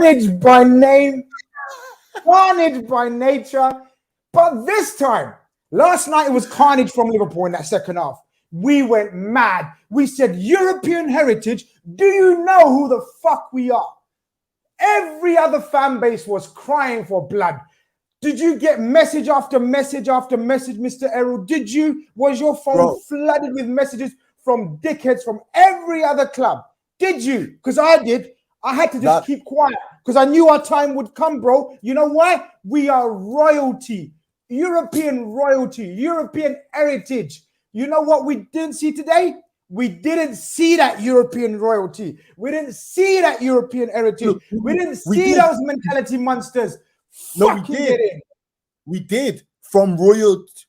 carnage by name, carnage by nature. But this time, last night it was carnage from Liverpool in that second half. We went mad. We said, European heritage, do you know who the fuck we are? Every other fan base was crying for blood. Did you get message after message after message, Mr. Errol? Did you? Was your phone flooded with messages from dickheads from every other club? Did you? Because I did. I had to just keep quiet because I knew our time would come, bro. You know why? We are royalty, European royalty, European heritage. You know what we didn't see today? We didn't see that European royalty. We didn't see that European heritage. Look, we didn't see those mentality monsters. No, we did. We did. From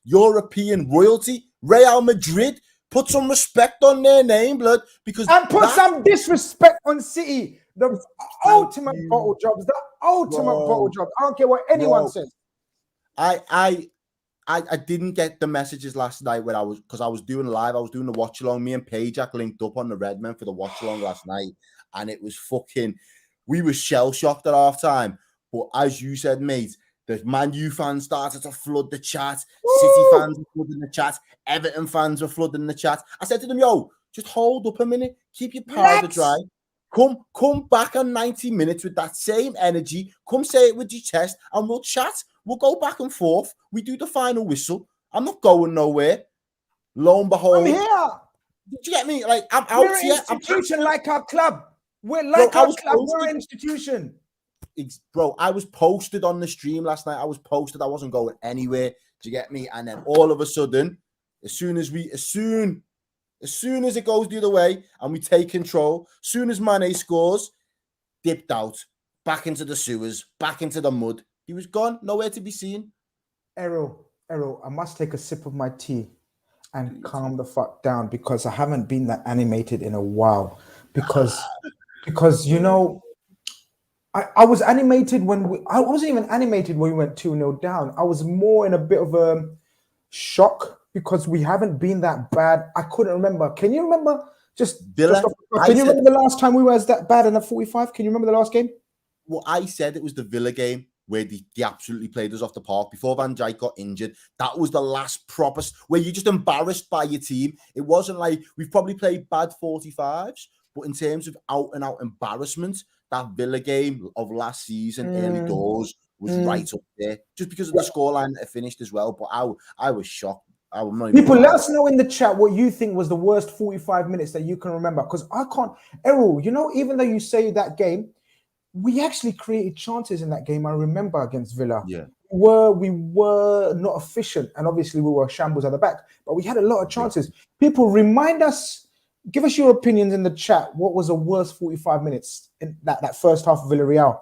European royalty, Real Madrid, put some respect on their name, blood. And put some disrespect on City. The ultimate bottle jobs. The ultimate bottle jobs. I don't care what anyone says. I didn't get the messages last night when I was doing live. I was doing the watch along. Me and Pajak linked up on the Redmen for the watch along last night, and it was fucking. We were shell shocked at half time. But as you said, mate, the Man U fans started to flood the chat. Woo! City fans were flooding the chat. Everton fans were flooding the chat. I said to them, yo, just hold up a minute. Keep your powder dry. Come back on 90 minutes with that same energy. Come say it with your chest and we'll chat. We'll go back and forth. We do the final whistle. I'm not going nowhere. Lo and behold. I'm here. Did you get me? Like, I'm out We're here. We're an institution like our club. We're like our club. We're an institution. Bro, I was posted on the stream last night. I was posted. I wasn't going anywhere. Do you get me? And then all of a sudden, as soon as it goes the other way and we take control, as soon as Mane scores, dipped out, back into the sewers, back into the mud. He was gone, nowhere to be seen. Errol, I must take a sip of my tea and calm the fuck down because I haven't been that animated in a while. Because you know, I was animated I wasn't even animated when we went 2-0 down. I was more in a bit of a shock because we haven't been that bad. I couldn't remember. Can you remember? Can you remember the last time we were as that bad in the 45? Can you remember the last game? Well, I said it was the Villa game where they absolutely played us off the park before Van Dijk got injured. That was the last proper where you're just embarrassed by your team. It wasn't like we've probably played bad 45s, but in terms of out and out embarrassment, that Villa game of last season, early doors, was right up there. Just because of the scoreline that finished as well. But I was shocked. People, let us know in the chat what you think was the worst 45 minutes that you can remember. Because I can't. Errol, you know, even though you say that game, we actually created chances in that game. I remember against Villa. Yeah. We were not efficient. And obviously we were shambles at the back. But we had a lot of chances. People, remind us. Give us your opinions in the chat. What was the worst 45 minutes in that first half of Villarreal?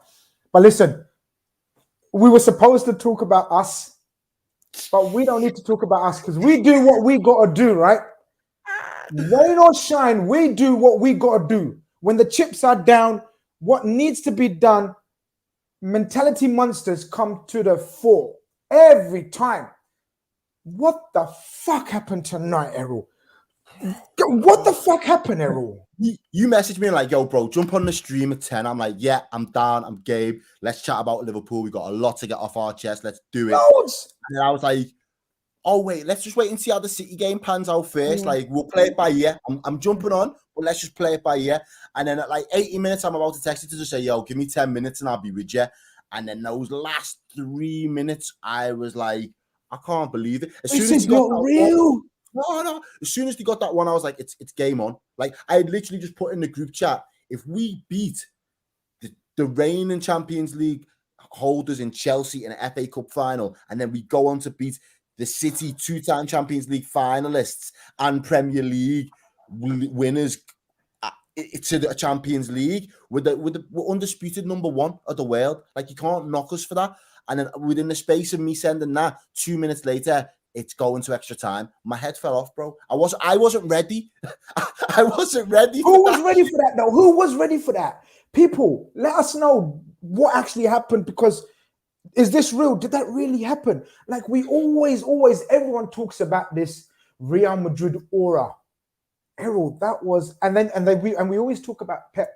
But listen, we were supposed to talk about us, but we don't need to talk about us because we do what we got to do, right? Rain or shine, we do what we got to do. When the chips are down, what needs to be done, mentality monsters come to the fore every time. What the fuck happened tonight, Errol? What the fuck happened, Errol? You messaged me like, yo, bro, jump on the stream at 10. I'm like, yeah, I'm down. I'm game. Let's chat about Liverpool. We got a lot to get off our chest. Let's do it. Loads. And I was like, oh, wait, let's just wait and see how the City game pans out first. Like, we'll play it by ear. I'm jumping on, but let's just play it by ear. And then at like 80 minutes, I'm about to text you to just say, yo, give me 10 minutes and I'll be with you. And then those last 3 minutes, I was like, I can't believe it. This is not real. No. As soon as they got that one, I was like, it's game on. Like, I had literally just put in the group chat, if we beat the reigning Champions League holders in Chelsea in an FA Cup final, and then we go on to beat the City two-time Champions League finalists and Premier League winners to the Champions League, we're undisputed number one of the world. Like, you can't knock us for that. And then within the space of me sending that, 2 minutes later, it's going to extra time. My head fell off, bro. I wasn't ready. I wasn't ready. Who was ready for that, though? Who was ready for that? People, let us know what actually happened, because is this real? Did that really happen? Like, we always, everyone talks about this Real Madrid aura. Errol, that was, and we always talk about Pep.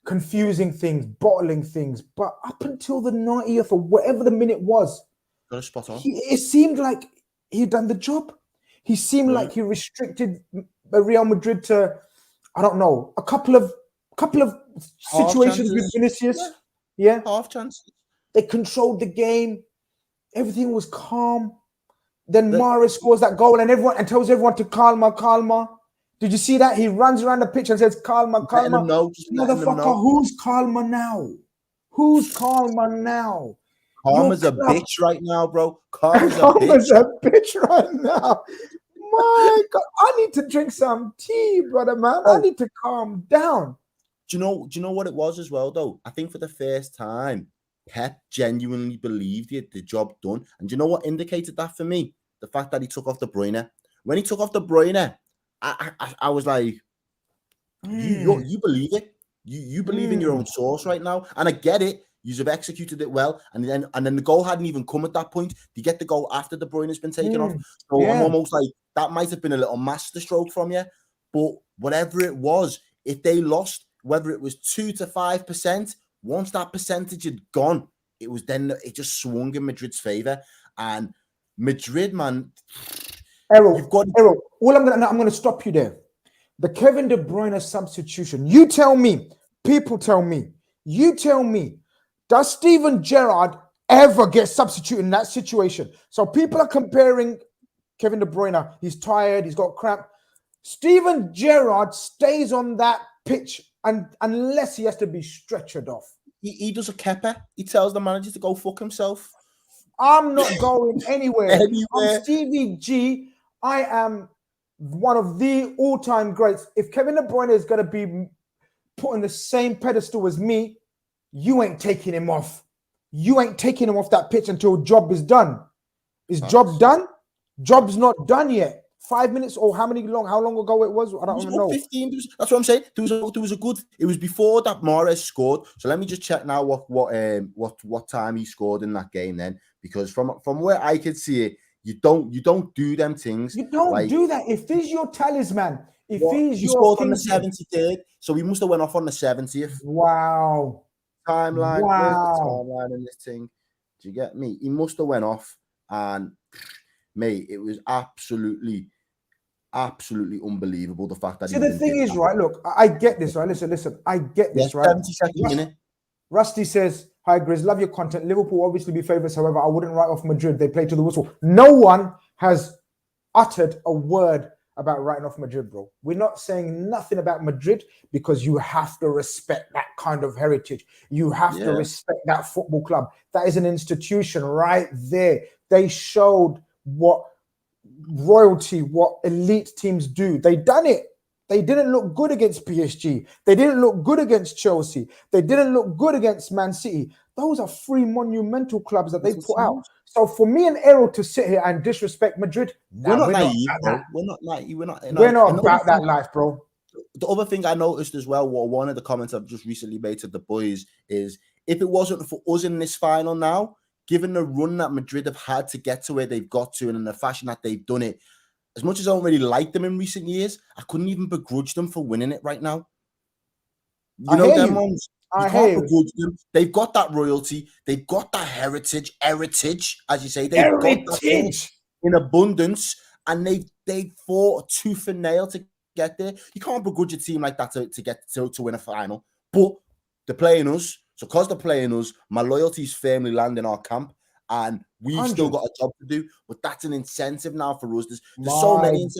confusing things, bottling things. But up until the 90th or whatever the minute was, Got a spot on. it seemed like he'd done the job. He seemed like he restricted Real Madrid to, I don't know, a couple of situations with Vinicius. Yeah. Half chances. They controlled the game. Everything was calm. Then Mahrez scores that goal and tells everyone to calma. Did you see that? He runs around the pitch and says, calma. Motherfucker, who's calma now? Who's calma now? Calma's a bitch right now, bro. Calma's a bitch right now. My God, I need to drink some tea, brother, man. I need to calm down. Do you know what it was as well, though? I think for the first time, Pep genuinely believed he had the job done. And do you know what indicated that for me? The fact that he took off De Bruyne. When he took off De Bruyne, I was like, you believe it. You believe in your own source right now. And I get it. You have executed it well. And then the goal hadn't even come at that point. You get the goal after De Bruyne has been taken off. So I'm almost like, that might have been a little masterstroke from you. But whatever it was, if they lost, whether it was 2 to 5%, once that percentage had gone, it just swung in Madrid's favor. And Madrid, man, Errol, all I'm gonna stop you there. The Kevin De Bruyne substitution. You tell me, people tell me, does Steven Gerrard ever get substituted in that situation? So people are comparing Kevin De Bruyne. He's tired, he's got cramp. Steven Gerrard stays on that pitch unless he has to be stretchered off. He does a Kepa. He tells the manager to go fuck himself. I'm not going anywhere. I'm Stevie G. I am one of the all-time greats. If Kevin De Bruyne is going to be put on the same pedestal as me, you ain't taking him off. You ain't taking him off that pitch until job is done. Is job done? Job's not done yet. 5 minutes or how long ago it was? I don't even know. 15. That's what I'm saying. There was a good. It was before that Mahrez scored. So let me just check now what time he scored in that game then, because from where I could see it, you don't do them things. You don't do that. If he's your talisman, he scored on the 73rd, so he must have went off on the 70th. Wow. Timeline. Where's the timeline in this thing? Do you get me? He must have went off, and mate, it was absolutely unbelievable. The fact that the thing is, right? Look, I get this, right? Listen, I get this, right? 70-second minute. Rusty says, "Hi, Grizz, love your content. Liverpool obviously be favourites. However, I wouldn't write off Madrid. They play to the whistle." No one has uttered a word about writing off Madrid, bro. We're not saying nothing about Madrid because you have to respect that kind of heritage. You have to respect that football club. That is an institution right there. They showed what royalty, what elite teams do. They done it. They didn't look good against PSG. They didn't look good against Chelsea. They didn't look good against Man City. Those are three monumental clubs that they put out. So for me and Errol to sit here and disrespect Madrid, we're not naive, bro. We're not naive. We're not about that life, bro. The other thing I noticed as well, one of the comments I've just recently made to the boys is, if it wasn't for us in this final now, given the run that Madrid have had to get to where they've got to and in the fashion that they've done it, as much as I don't really like them in recent years, I couldn't even begrudge them for winning it right now. You know them ones. You can't begrudge them. They've got that royalty. They've got that heritage, as you say. They've got that in abundance, and they fought tooth and nail to get there. You can't begrudge a team like that to get to win a final. But they're playing us. So because they're playing us, my loyalty is firmly landing in our camp, and we've still got a job to do. But that's an incentive now for us. There's so many incentives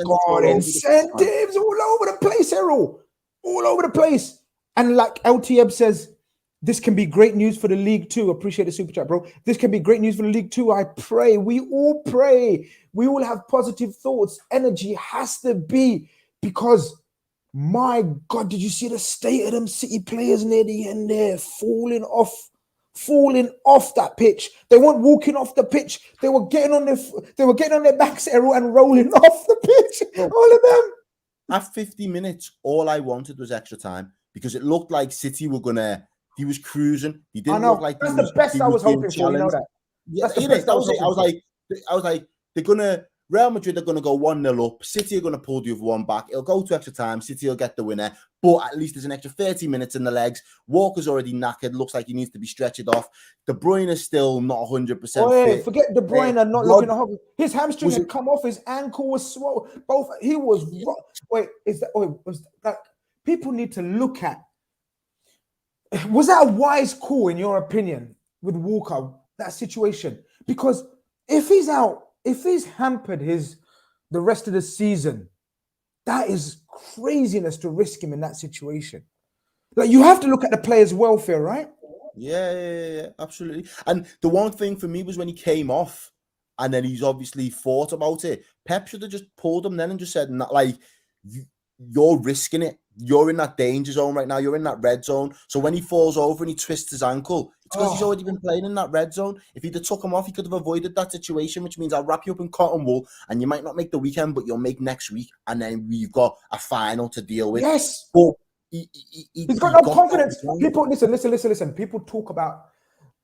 all over the place, Errol. All over the place. And like LTM says, this can be great news for the League too. Appreciate the super chat, bro. This can be great news for the League too. I pray. We all pray. We all have positive thoughts. Energy has to be, because my God, did you see the state of them City players near the end there? Falling off that pitch. They weren't walking off the pitch. They were getting on their backs, Errol, and rolling off the pitch. Bro, all of them. At 50 minutes, all I wanted was extra time, because it looked like City were gonna. He was cruising. He didn't look like that's the best I was hoping for. You know that. Yeah, I was like, they're gonna Real Madrid are going to go 1-0 up. City are going to pull the other one back. It'll go to extra time. City will get the winner. But at least there's an extra 30 minutes in the legs. Walker's already knackered. Looks like he needs to be stretched off. De Bruyne is still not 100% fit. Forget De Bruyne not looking at his hamstring had come off. His ankle was swollen. Both he was. People need to look at. Was that a wise call in your opinion with Walker? That situation, because if he's out. If he's hampered the rest of the season, that is craziness to risk him in that situation. Like, you have to look at the player's welfare, right? Yeah, absolutely. And the one thing for me was when he came off, and then he's obviously thought about it. Pep should have just pulled him then and just said, like, you're risking it. You're in that danger zone right now. You're in that red zone. So when he falls over and he twists his ankle, it's because he's already been playing in that red zone. If he'd have took him off, he could have avoided that situation, which means I'll wrap you up in cotton wool and you might not make the weekend, but you'll make next week. And then we've got a final to deal with. Yes. But he's got no confidence. People, listen. People talk about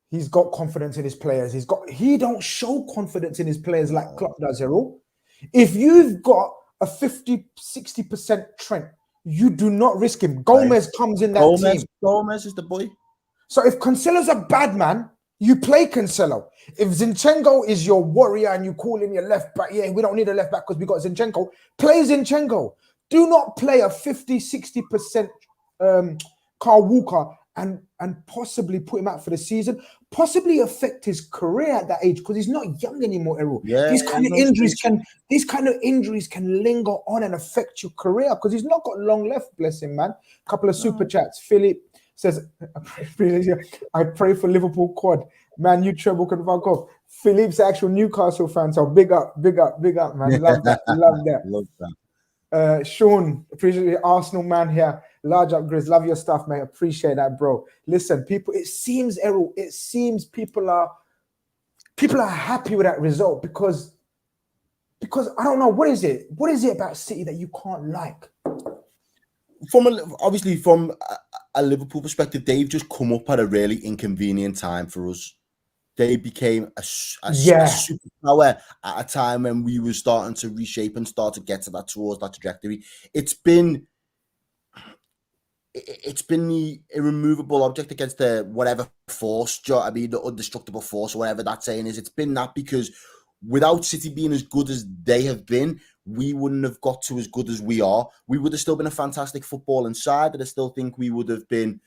he's got confidence in his players. He don't show confidence in his players like Klopp does, Errol. If you've got a 50-60% Trent, you do not risk him. Gomez comes in that team. Gomez is the boy. So if Cancelo's a bad man, you play Cancelo. If Zinchenko is your warrior and you call him your left back, we don't need a left back because we got Zinchenko, play Zinchenko. Do not play a 50-60% Carl Walker and possibly put him out for the season, possibly affect his career at that age because he's not young anymore, Errol. These kind of injuries can linger on and affect your career because he's not got long left, bless him, man. A couple of super chats. Philip says, I pray for Liverpool quad. Man, you treble can fuck off. Philip's actual Newcastle fan, so big up, man. Love that. Love that. Sean, appreciate the Arsenal man here. Large up, Grizz. Love your stuff, mate. Appreciate that, bro. Listen, people, it seems people are happy with that result because I don't know, what is it about City that you can't like? From a Liverpool perspective, they've just come up at a really inconvenient time for us. They became a superpower at a time when we were starting to reshape and start to get towards that trajectory. It's been the irremovable object against the whatever force, the indestructible force, or whatever that saying is. It's been that because without City being as good as they have been, we wouldn't have got to as good as we are. We would have still been a fantastic footballing side, and I still think we would have been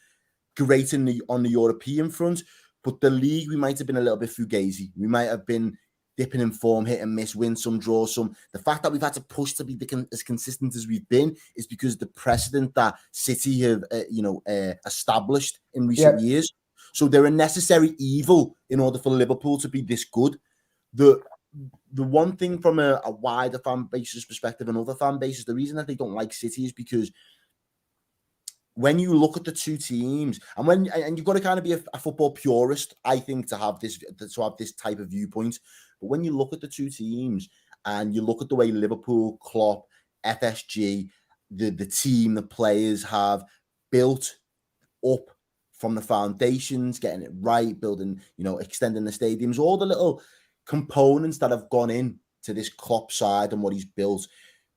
great on the European front. But the league, we might have been a little bit fugazi. We might have been dipping in form, hit and miss, win some, draw some. The fact that we've had to push to be as consistent as we've been is because the precedent that City have, established in recent years. So they're a necessary evil in order for Liverpool to be this good. The one thing from a wider fan base's perspective and other fan bases, the reason that they don't like City is because when you look at the two teams, and you've got to kind of be a football purist, I think, to have this type of viewpoint. But when you look at the two teams and you look at the way Liverpool, Klopp, FSG, the team, the players have built up from the foundations, getting it right, building, extending the stadiums, all the little components that have gone in to this Klopp side and what he's built,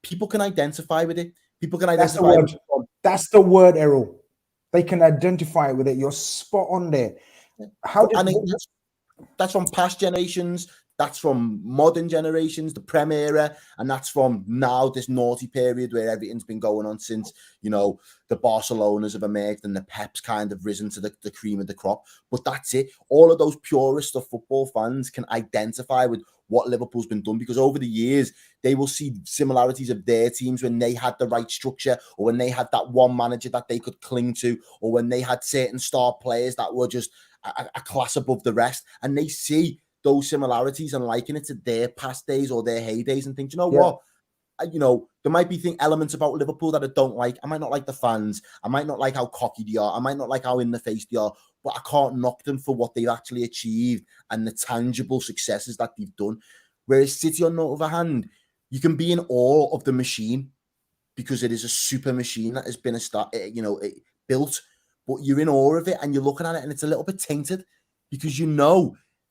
people can identify with it. People can identify with it. That's the word, Errol. They can identify with it. You're spot on there. That's from past generations. That's from modern generations, the Prem era, and that's from now, this naughty period where everything's been going on since, the Barcelonas have emerged and the Peps kind of risen to the cream of the crop. But that's it. All of those purists of football fans can identify with what Liverpool's been done because over the years, they will see similarities of their teams when they had the right structure or when they had that one manager that they could cling to or when they had certain star players that were just a class above the rest. And they see those similarities and liken it to their past days or their heydays and think, what? There might be elements about Liverpool that I don't like. I might not like the fans. I might not like how cocky they are. I might not like how in the face they are, but I can't knock them for what they've actually achieved and the tangible successes that they've done. Whereas City, on the other hand, you can be in awe of the machine because it is a super machine that has been built, but you're in awe of it and you're looking at it and it's a little bit tainted because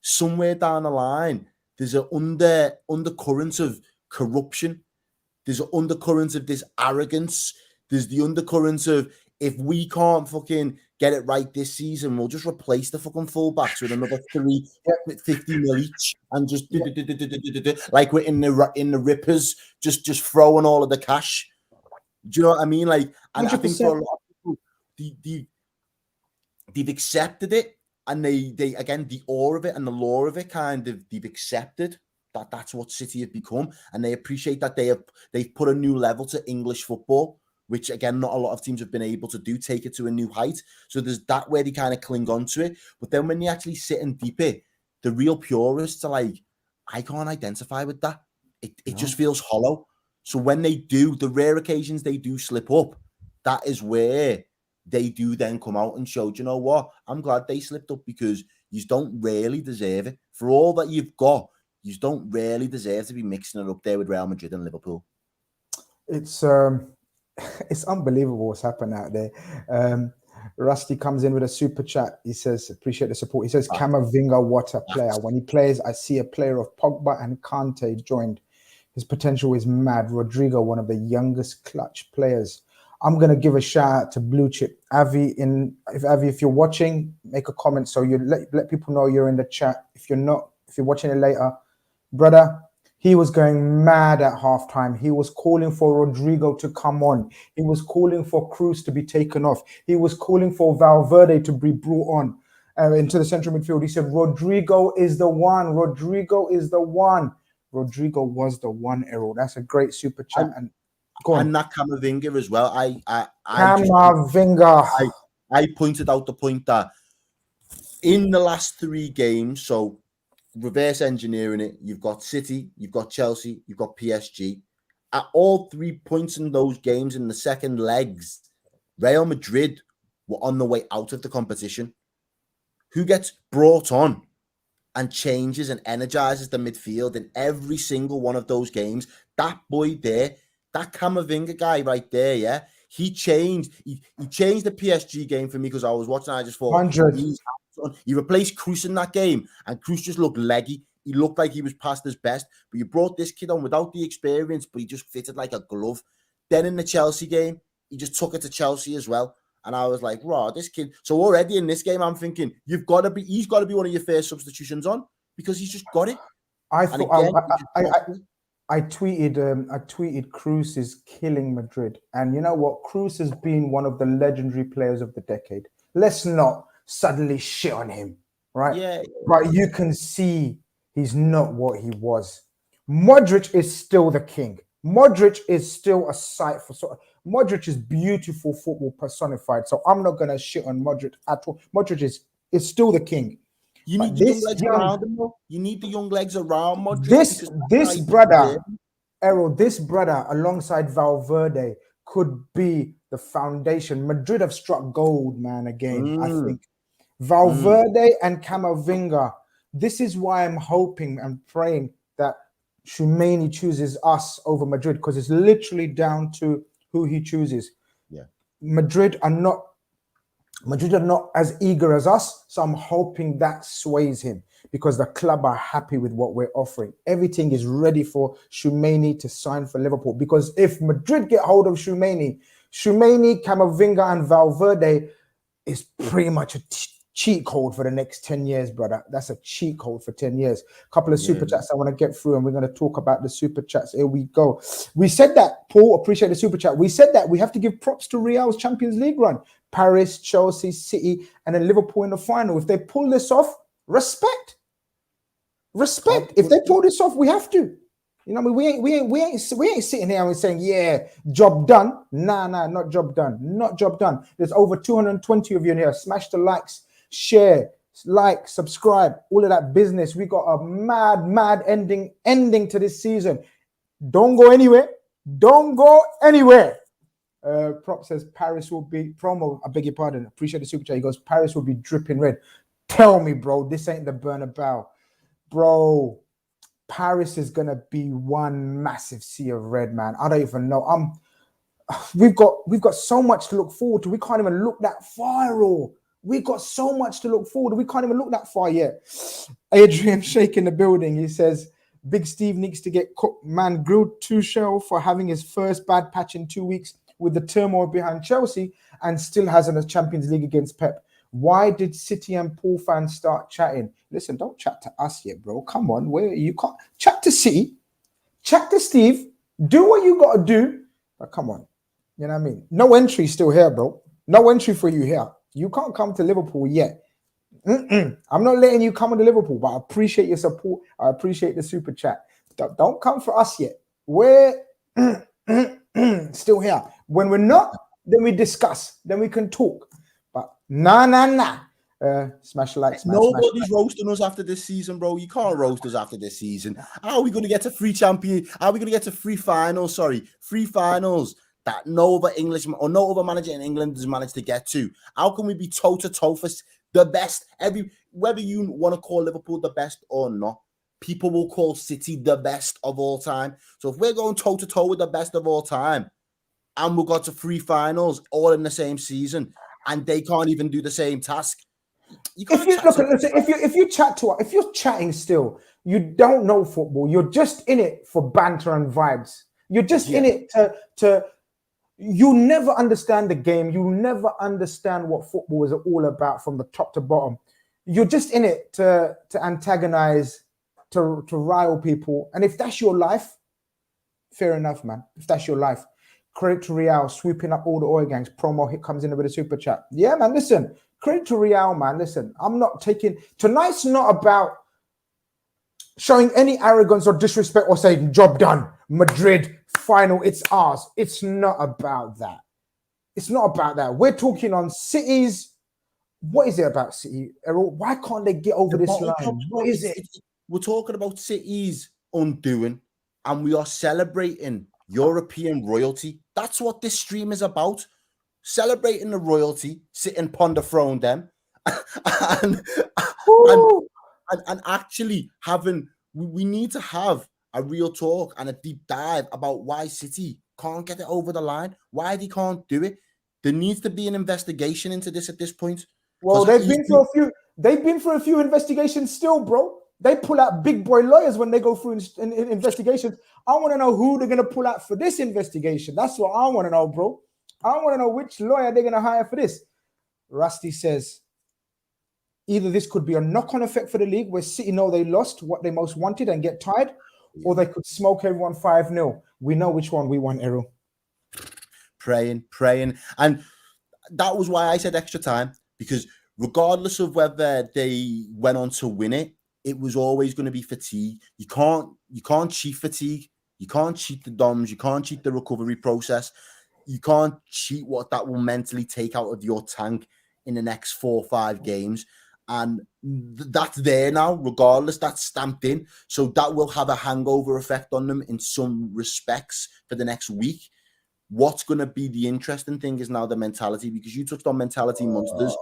somewhere down the line, there's an undercurrent of corruption. There's undercurrents of this arrogance. There's the undercurrents of, if we can't fucking get it right this season, we'll just replace the fucking fullbacks with another 50 mil each, and just like we're in the rippers, just throwing all of the cash. Do you know what I mean? Like, and 100%. I think for a lot of people, they've accepted it, and they again, the awe of it and the lore of it, kind of, they've accepted that that's what City have become, and they appreciate that they've put a new level to English football, which again, not a lot of teams have been able to do, take it to a new height. So there's that where they kind of cling on to it. But then when they actually sit and deep it, the real purists are like, I can't identify with that. It just feels hollow. So when they do, the rare occasions they do slip up, that is where they do then come out and show, do you know what? I'm glad they slipped up, because you don't really deserve it. For all that you've got, you don't really deserve to be mixing it up there with Real Madrid and Liverpool. It's unbelievable what's happened out there. Rusty comes in with a super chat. He says, appreciate the support. He says, Camavinga, what a player. When he plays, I see a player of Pogba and Kante joined. His potential is mad. Rodrigo, one of the youngest clutch players. I'm going to give a shout out to Blue Chip. Avi, if you're watching, make a comment so you let people know you're in the chat. If you're not, if you're watching it later, brother, he was going mad at halftime. He was calling for Rodrigo to come on. He was calling for Cruz to be taken off. He was calling for Valverde to be brought on into the central midfield. He said, Rodrigo is the one. Rodrigo is the one. Rodrigo was the one, Errol. That's a great super chat. And go on. And that Camavinga as well. I pointed out the point that in the last 3 games, so reverse engineering it, you've got City, you've got Chelsea, you've got PSG. At all 3 points in those games in the second legs, Real Madrid were on the way out of the competition. Who gets brought on and changes and energizes the midfield in every single one of those games? That boy there, that Camavinga guy right there, yeah? He changed the PSG game for me, because I was watching, I just thought, 100. He replaced Cruz in that game, and Cruz just looked leggy. He looked like he was past his best. But you brought this kid on without the experience, but he just fitted like a glove. Then in the Chelsea game, he just took it to Chelsea as well. And I was like, raw, this kid. So already in this game, I'm thinking, he's got to be one of your first substitutions on, because he's just got it. I tweeted Cruz is killing Madrid. And you know what? Cruz has been one of the legendary players of the decade. Let's not suddenly shit on him, right? Yeah. But you can see he's not what he was. Modric is still the king. Modric is still a sight for Modric is beautiful football personified. So I'm not gonna shit on Modric at all. Modric is still the king. You need the young legs around him, though. You need the young legs around Modric. This brother, Errol, this brother alongside Valverde could be the foundation. Madrid have struck gold, man, again, I think. Valverde and Camavinga. This is why I'm hoping and praying that Tchouaméni chooses us over Madrid, because it's literally down to who he chooses. Yeah. Madrid are not as eager as us, so I'm hoping that sways him, because the club are happy with what we're offering. Everything is ready for Tchouaméni to sign for Liverpool, because if Madrid get hold of Tchouaméni, Camavinga and Valverde is pretty much a cheat code for the next 10 years, brother. That's a cheat code for 10 years. A couple of super chats I want to get through, and we're going to talk about the super chats. Here we go. We said that, Paul, appreciate the super chat. We said that we have to give props to Real's Champions League run. Paris, Chelsea, City, and then Liverpool in the final. If they pull this off, respect. If they pull this off, we have to. You know, I mean, we ain't sitting here and we're saying, yeah, job done. Nah, not job done. Not job done. There's over 220 of you in here. Smash the likes, share, like, subscribe, all of that business. We got a mad ending to this season. Don't go anywhere. Prop says Paris will be promo. I beg your pardon. Appreciate the super chat. He goes, Paris will be dripping red. Tell me, bro, this ain't the Bernabeu, bro. Paris is gonna be one massive sea of red, man. I don't even know. We've got so much to look forward to. We can't even look that far. We've got so much to look forward to. We can't even look that far yet. Adrian shaking the building. He says, Big Steve needs to get cooked. Man grilled Tuchel for having his first bad patch in 2 weeks with the turmoil behind Chelsea and still hasn't a Champions League against Pep. Why did City and Paul fans start chatting? Listen, don't chat to us yet, bro. Come on, where you can't chat to City, chat to Steve, do what you gotta do. But come on, you know what I mean? No entry still here, bro. No entry for you here. You can't come to Liverpool yet. I'm not letting you come to Liverpool, but I appreciate your support. I appreciate the super chat. Don't come for us yet. We're still here. When we're not, then we discuss. Then we can talk. But nah. Smash the like, smash. Nobody's roasting us after this season, bro. You can't roast us after this season. How are we going to get to free champion? How are we going to get to free finals? Free finals that no other Englishman or no other manager in England has managed to get to. How can we be toe to toe for the best? Whether you want to call Liverpool the best or not, people will call City the best of all time. So if we're going toe to toe with the best of all time, and we got to three finals all in the same season, and they can't even do the same task. If you're chatting still, you don't know football. You're just in it for banter and vibes. You're just in it to. You never understand the game. You never understand what football is all about from the top to bottom. You're just in it to antagonize, to rile people. And if that's your life, fair enough, man. If that's your life. Credit to Real, sweeping up all the oil gangs. Promo hit comes in with a super chat. Yeah, man, listen. Credit to Real, man. Listen, I'm not taking... Tonight's not about showing any arrogance or disrespect or saying, job done, Madrid, final, it's ours. It's not about that. It's not about that. We're talking on City's... What is it about City, Errol? Why can't they get over this line? What is it? We're talking about City's undoing, and we are celebrating European royalty. That's what this stream is about. Celebrating the royalty, sitting ponder throne them, and actually having, we need to have a real talk and a deep dive about why City can't get it over the line, why they can't do it. There needs to be an investigation into this at this point. Well, they've been for a few investigations still, bro. They pull out big boy lawyers when they go through in investigations. I want to know who they're going to pull out for this investigation. That's what I want to know, bro. I want to know which lawyer they're going to hire for this. Rusty says, either this could be a knock-on effect for the league where City know they lost what they most wanted and get tired, or they could smoke everyone 5-0. We know which one we want, Errol. Praying. And that was why I said extra time, because regardless of whether they went on to win it, it was always going to be fatigue. You can't cheat fatigue. You can't cheat the DOMs. You can't cheat the recovery process. You can't cheat what that will mentally take out of your tank in the next 4 or 5 games. And that's there now, regardless. That's stamped in. So that will have a hangover effect on them in some respects for the next week. What's going to be the interesting thing is now the mentality, because you touched on mentality monsters.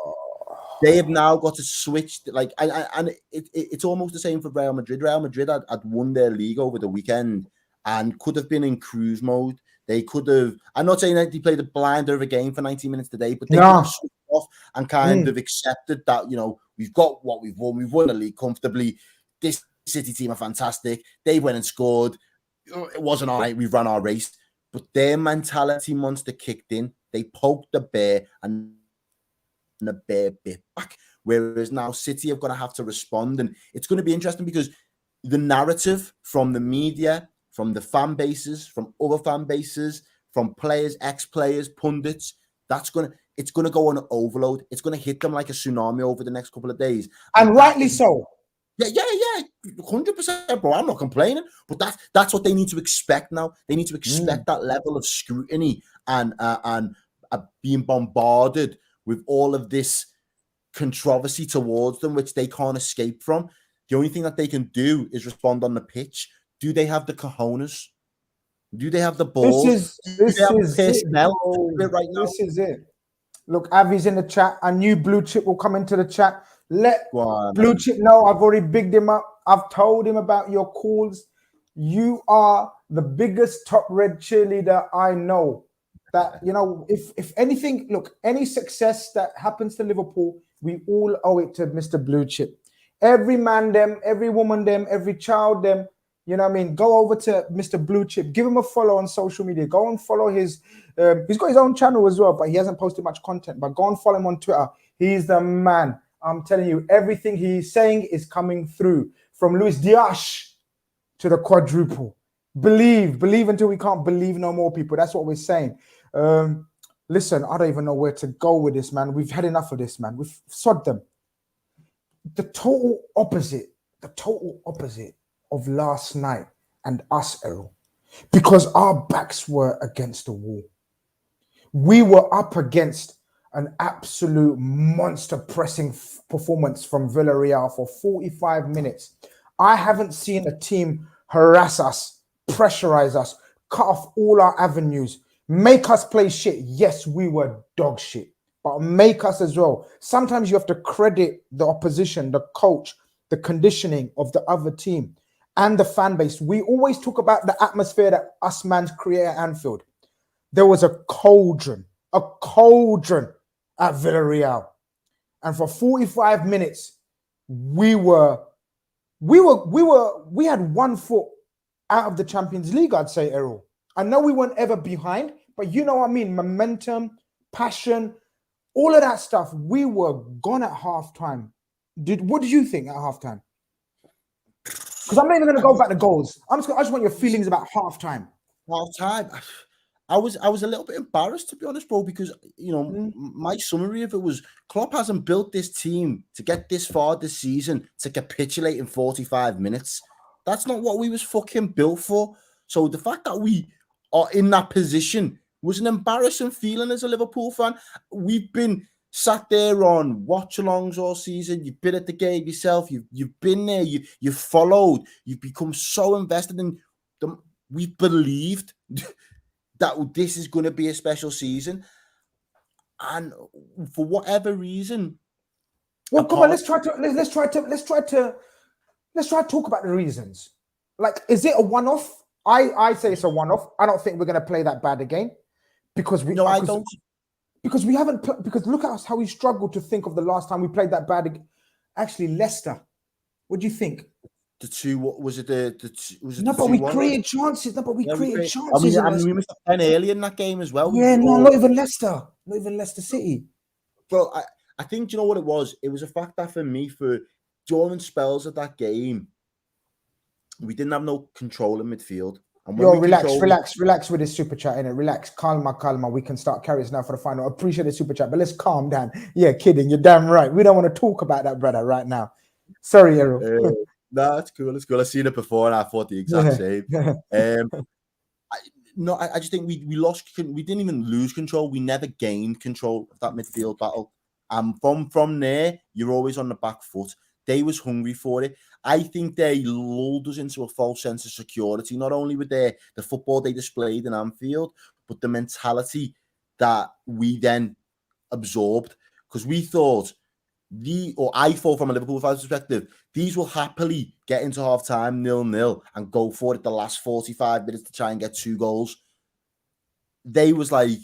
They have now got to switch, it's almost the same for Real Madrid. Real Madrid had won their league over the weekend and could have been in cruise mode. They could have, I'm not saying that they played a blinder of a game for 90 minutes today, but they could have switched off and kind of accepted that, we've got what we've won. We've won the league comfortably. This City team are fantastic. They went and scored. It wasn't all right. We ran our race. But their mentality monster kicked in. They poked the bear and the bear bit back. Whereas now City are going to have to respond. And it's going to be interesting because the narrative from the media, from the fan bases, from other fan bases, from players, ex-players, pundits, it's going to go on overload. It's going to hit them like a tsunami over the next couple of days. And rightly so. Yeah, 100%, bro. I'm not complaining, but that's what they need to expect now. They need to expect that level of scrutiny and being bombarded with all of this controversy towards them, which they can't escape from. The only thing that they can do is respond on the pitch. Do they have the cojones? Do they have the balls? This is it right now. This is it. Look, Avi's in the chat. I knew Blue Chip will come into the chat. Let Blue Chip know I've already bigged him up. I've told him about your calls. You are the biggest top red cheerleader I know. That, if anything, look, any success that happens to Liverpool, we all owe it to Mr. Blue Chip. Every man them, every woman them, every child them, You know what I mean? Go over to Mr. Blue Chip. Give him a follow on social media. Go and follow his. He's got his own channel as well, but he hasn't posted much content. But go and follow him on Twitter. He's the man. I'm telling you, everything he's saying is coming through. From Luis Diaz to the quadruple. Believe until we can't believe no more, people. That's what we're saying. Listen, I don't even know where to go with this, man. We've had enough of this, man. We've sod them. The total opposite of last night and us, Errol, because our backs were against the wall. We were up against an absolute monster pressing performance from Villarreal for 45 minutes. I haven't seen a team harass us, pressurize us, cut off all our avenues, make us play shit. Yes, we were dog shit, but make us as well. Sometimes you have to credit the opposition, the coach, the conditioning of the other team, and the fan base. We always talk about the atmosphere that us mans create at Anfield. There was a cauldron at Villarreal. And for 45 minutes, we had 1 foot out of the Champions League, I'd say, Errol. I know we weren't ever behind, but you know what I mean? Momentum, passion, all of that stuff. We were gone at halftime. What did you think at halftime? Because I'm not even going to go back to goals. I just want your feelings about halftime. I was a little bit embarrassed, to be honest, bro, because, you know, my summary of it was Klopp hasn't built this team to get this far this season to capitulate in 45 minutes. That's not what we was fucking built for. So the fact that we are in that position was an embarrassing feeling as a Liverpool fan. We've been sat there on watch-alongs all season. You've been at the game yourself. You've been there. You've followed. You've become so invested in them. We believed that this is going to be a special season, and for whatever reason, well, come on, let's try to talk about the reasons. Like, is it a one-off? I say it's a one-off. I don't think we're going to play that bad again because I don't. Because we haven't. Because look at us, how we struggled to think of the last time we played that bad again. Actually, Leicester. What do you think? The two, what was it? Was it? No, but we created chances. No, but we created chances. I mean, we missed a pen early in that game as well. Yeah, not even Leicester. Not even Leicester City. Well, I think, you know what it was? It was a fact that for me, during spells of that game, we didn't have no control in midfield. And when relax with this super chat, innit? Relax, calma. We can start carries now for the final. Appreciate the super chat, but let's calm down. Yeah, kidding. You're damn right. We don't want to talk about that, brother, right now. Sorry, Errol. No, it's cool. It's cool. I've seen it before, and I thought the exact same. I just think we lost. We didn't even lose control. We never gained control of that midfield battle. And from there, you're always on the back foot. They was hungry for it. I think they lulled us into a false sense of security, not only with the football they displayed in Anfield, but the mentality that we then absorbed. Because we thought, I thought from a Liverpool fan's perspective, these will happily get into half-time 0-0 and go for it the last 45 minutes to try and get 2 goals. They was like,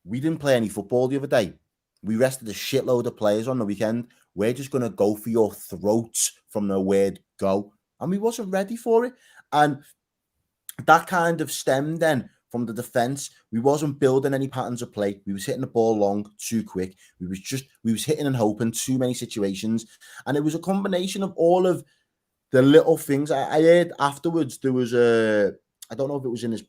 we didn't play any football the other day. We rested a shitload of players on the weekend. We're just going to go for your throats from the word go. And we wasn't ready for it. And that kind of stemmed then from the defence. We wasn't building any patterns of play. We was hitting the ball long, too quick. We was hitting and hoping too many situations. And it was a combination of all of the little things. I heard afterwards there was I don't know if it was in his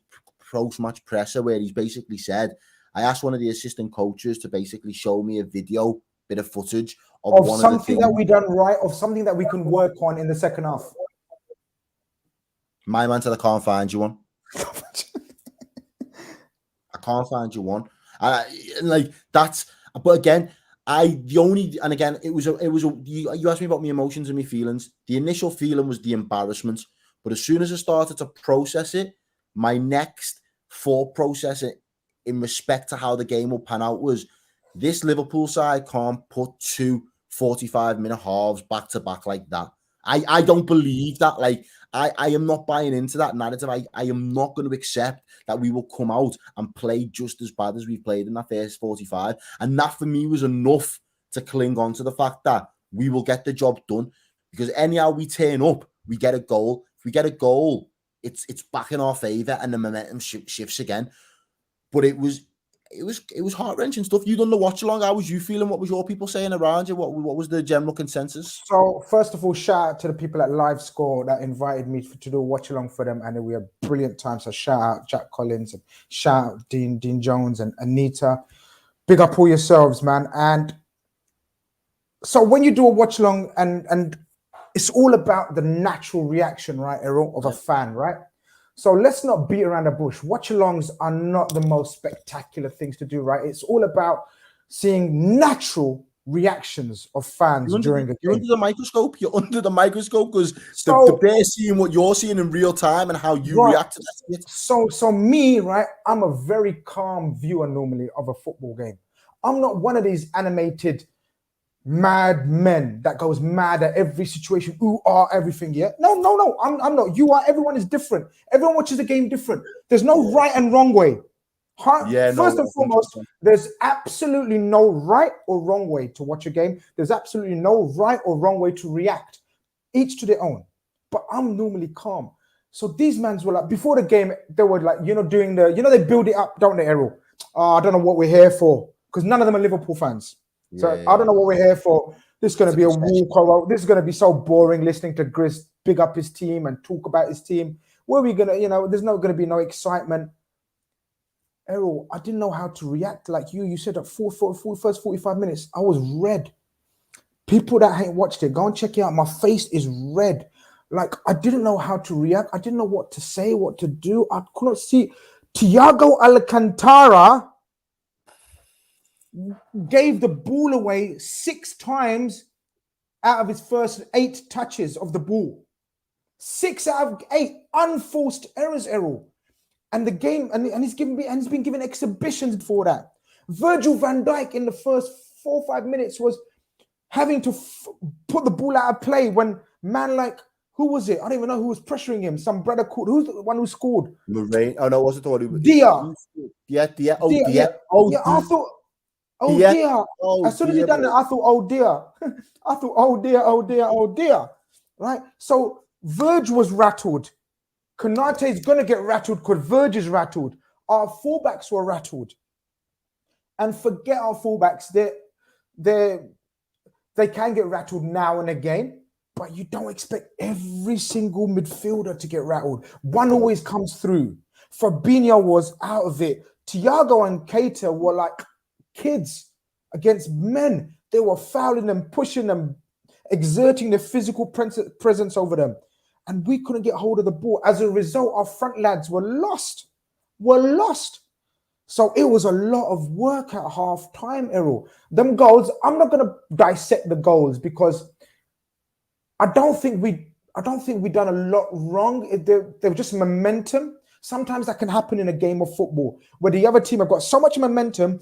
post-match presser where he's basically said, I asked one of the assistant coaches to basically show me a video, bit of footage of something that we done right, of something that we can work on in the second half. My man said, I can't find you one. I can't find you one. Like that's, but again, it was you asked me about my emotions and my feelings. The initial feeling was the embarrassment, but as soon as I started to process it, my next thought process in respect to how the game will pan out was, this Liverpool side can't put 2 45-minute halves back to back like that. I don't believe that. Like, I am not buying into that narrative. I am not going to accept that we will come out and play just as bad as we played in that first 45. And that for me was enough to cling on to the fact that we will get the job done. Because anyhow we turn up, we get a goal. we get a goal, it's back in our favor, and the momentum shifts again. But it was heart-wrenching stuff. You done the watch along. How was you feeling? What was your people saying around you? What was the general consensus? So first of all, shout out to the people at Live Score that invited me to do a watch along for them, and we had brilliant time. So shout out Jack Collins and shout out Dean Jones and Anita. Big up all yourselves, man. And so when you do a watch along, and it's all about the natural reaction, right, Errol, of a fan, right? So let's not beat around the bush. Watch-alongs are not the most spectacular things to do, right? It's all about seeing natural reactions of fans during the game. You're under the microscope. You're under the microscope because they're seeing what you're seeing in real time and how you react to that. So me, right, I'm a very calm viewer normally of a football game. I'm not one of these animated mad men that goes mad at every situation, everything. Yeah, no, I'm not. You are. Everyone is different. Everyone watches the game different. There's no right and wrong way. First and foremost, there's absolutely no right or wrong way to watch a game. There's absolutely no right or wrong way to react. Each to their own. But I'm normally calm. So these mans were like, before the game, they were like, doing they build it up, don't they, Errol? I don't know what we're here for, because none of them are Liverpool fans. So I don't know what we're here for. This is going to be a walkover. This is going to be so boring listening to Grizz big up his team and talk about his team. Where are we going to, there's not going to be no excitement. Errol, I didn't know how to react like you. You said that first 45 minutes, I was red. People that ain't watched it, go and check it out. My face is red. Like, I didn't know how to react. I didn't know what to say, what to do. I couldn't see. Thiago Alcantara gave the ball away 6 times out of his first 8 touches of the ball. 6 out of 8 unforced errors, Errol. And the game, and he's been given exhibitions for that. Virgil van Dijk in the first 4 or 5 minutes was having to put the ball out of play when man like, who was it? I don't even know who was pressuring him. Some brother called, who's the one who scored? Moraine. Oh no, it wasn't the one who. Diaz. Yeah. I thought, dear. As soon as he done that, I thought, oh dear. I thought, oh dear. Right? So Verge was rattled. Konate is going to get rattled because Verge is rattled. Our fullbacks were rattled. And forget our fullbacks. They can get rattled now and again, but you don't expect every single midfielder to get rattled. One always comes through. Fabinho was out of it. Thiago and Keita were like kids against men. They were fouling them, pushing them, exerting their physical presence over them. And we couldn't get hold of the ball. As a result, our front lads were lost. So it was a lot of work at half time, Errol. Them goals, I'm not going to dissect the goals because I don't think we done a lot wrong. They were just momentum. Sometimes that can happen in a game of football where the other team have got so much momentum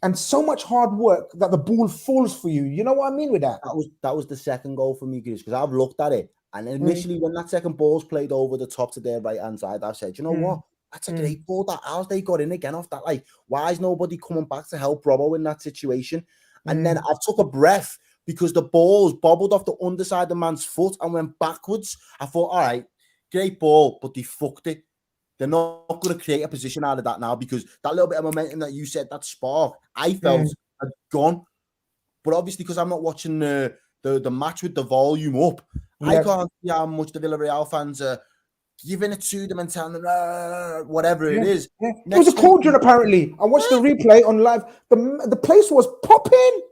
and so much hard work that the ball falls for you. You know what I mean with that? That was the second goal for me, because I've looked at it. And initially, when that second ball's played over the top to their right-hand side, I said, you know what? That's a great ball. How's they got in again off that? Like, why is nobody coming back to help Robbo in that situation? And then I took a breath because the ball's bobbled off the underside of the man's foot and went backwards. I thought, all right, great ball, but they fucked it. They're not going to create a position out of that now because that little bit of momentum that you said, that spark, I felt had gone. But obviously, because I'm not watching the match with the volume up, I can't see how much the Villarreal fans are giving it to them and telling them whatever it is. Yeah. It was a cauldron, apparently. I watched the replay on live. The place was popping.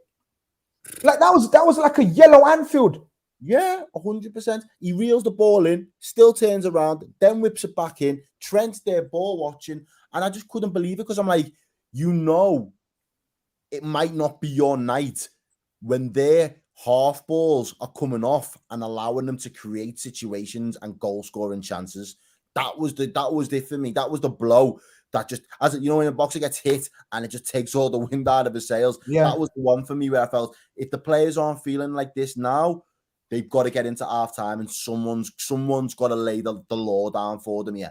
Like that was like a yellow Anfield. Yeah, 100%. He reels the ball in, still turns around, then whips it back in. Trent's there ball watching, and I just couldn't believe it because I'm like, it might not be your night when their half balls are coming off and allowing them to create situations and goal scoring chances. That was it for me. That was the blow that just, as you know, when a boxer gets hit and it just takes all the wind out of his sails. Yeah. That was the one for me where I felt if the players aren't feeling like this now, they've got to get into half time and someone's got to lay the law down for them. Yeah.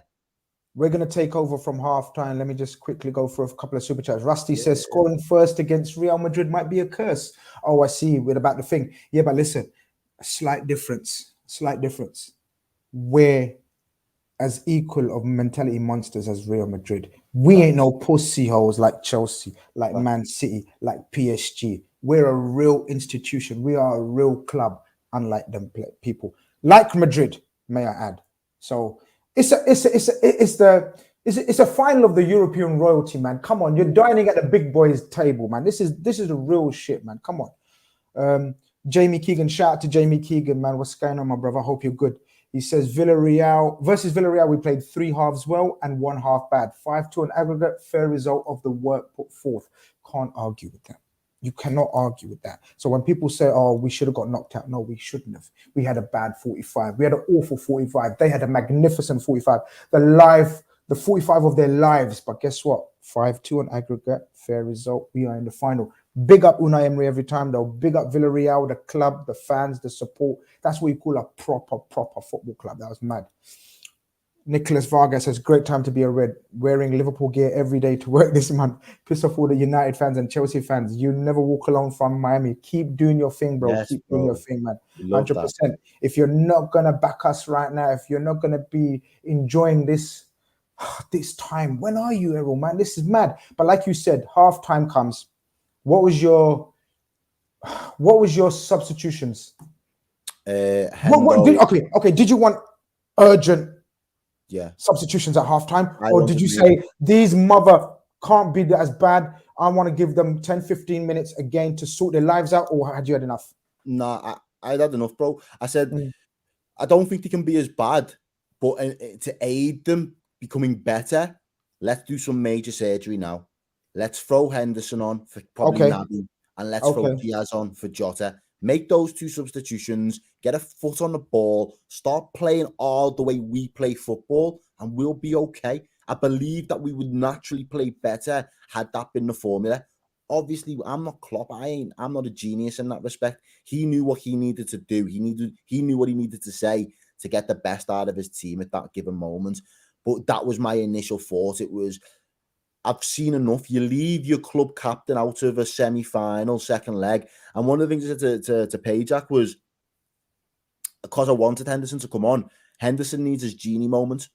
We're going to take over from halftime. Let me just quickly go through a couple of super chats. Rusty says scoring first against Real Madrid might be a curse. Oh, I see. We're about the thing. Yeah, but listen, a slight difference. we're as equal of mentality monsters as Real Madrid. We ain't no pussy holes like Chelsea, like Man City, like PSG. We're a real institution. We are a real club, unlike them people. Like Madrid, may I add. So it's a final of the European royalty, man. Come on, you're dining at the big boys' table, man. This is the real shit, man. Come on. Jamie Keegan, shout out to Jamie Keegan, man. What's going on, my brother? I hope you're good. He says Villarreal versus Villarreal, we played 3 halves well and 1 half bad. 5-2 on aggregate, fair result of the work put forth. Can't argue with that. You cannot argue with that. So when people say, oh, we should have got knocked out, no, we shouldn't have. We had a bad 45. We had an awful 45. They had a magnificent 45. The 45 of their lives. But guess what? 5-2 on aggregate, fair result. We are in the final. Big up Unai Emery every time, though. Big up Villarreal, the club, the fans, the support. That's what you call a proper football club. That was mad. Nicholas Vargas says, great time to be a Red. Wearing Liverpool gear every day to work this month. Piss off all the United fans and Chelsea fans. You never walk alone from Miami. Keep doing your thing, bro. Yes, Keep bro. doing your thing, man. Love 100%. that. If you're not going to back us right now, if you're not going to be enjoying this time, when are you, Errol, man? This is mad. But like you said, half time comes. What was your substitutions? Did you want urgent substitutions at halftime, or did you say these mother can't be as bad? I want to give them 10-15 minutes again to sort their lives out, or had you had enough? Nah, I had enough, bro. I said I don't think they can be as bad, but to aid them becoming better, let's do some major surgery now. Let's throw Henderson on for probably Naby, and let's throw Diaz on for Jota. Make those 2 substitutions, get a foot on the ball, start playing all the way we play football, and we'll be okay. I believe that we would naturally play better had that been the formula. Obviously, I'm not Klopp. I'm not a genius in that respect. He knew what he needed to do. He knew what he needed to say to get the best out of his team at that given moment. But that was my initial thought. It was, I've seen enough. You leave your club captain out of a semi-final, second leg. And one of the things I said to Pajak was, because I wanted Henderson to come on, Henderson needs his Genie moment.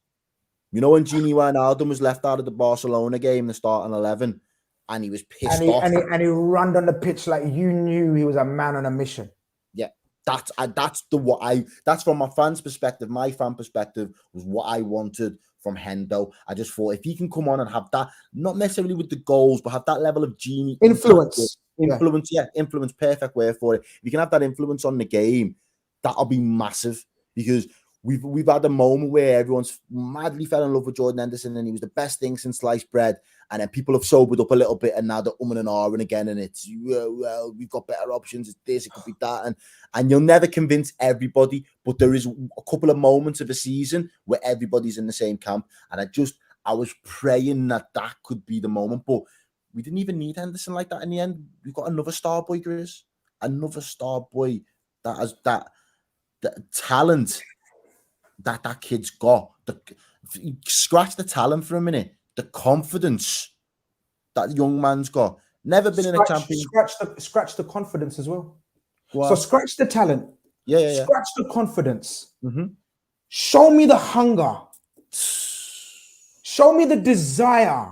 You know when Genie Wijnaldum was left out of the Barcelona game, the starting 11, and he was pissed off. And he ran on the pitch like you knew he was a man on a mission. Yeah, that's from my fans' perspective. My fan perspective was what I wanted from Hendo. I just thought if he can come on and have that, not necessarily with the goals, but have that level of Genie influence, perfect word for it. If you can have that influence on the game, that'll be massive, because we've had a moment where everyone's madly fell in love with Jordan Henderson and he was the best thing since sliced bread, and then people have sobered up a little bit and now they're and ahhing again, and it's well, we've got better options, it's this, it could be that, and you'll never convince everybody, but there is a couple of moments of a season where everybody's in the same camp, and I was praying that could be the moment, but we didn't even need Henderson like that in the end. We've got another star boy, Grizz, another star boy that has that talent that kid's got. Scratch the talent for a minute. The confidence that young man's got. Never been in a champion. Scratch the confidence as well. Wow. So scratch the talent. Yeah. Scratch the confidence. Show me the hunger. Show me the desire.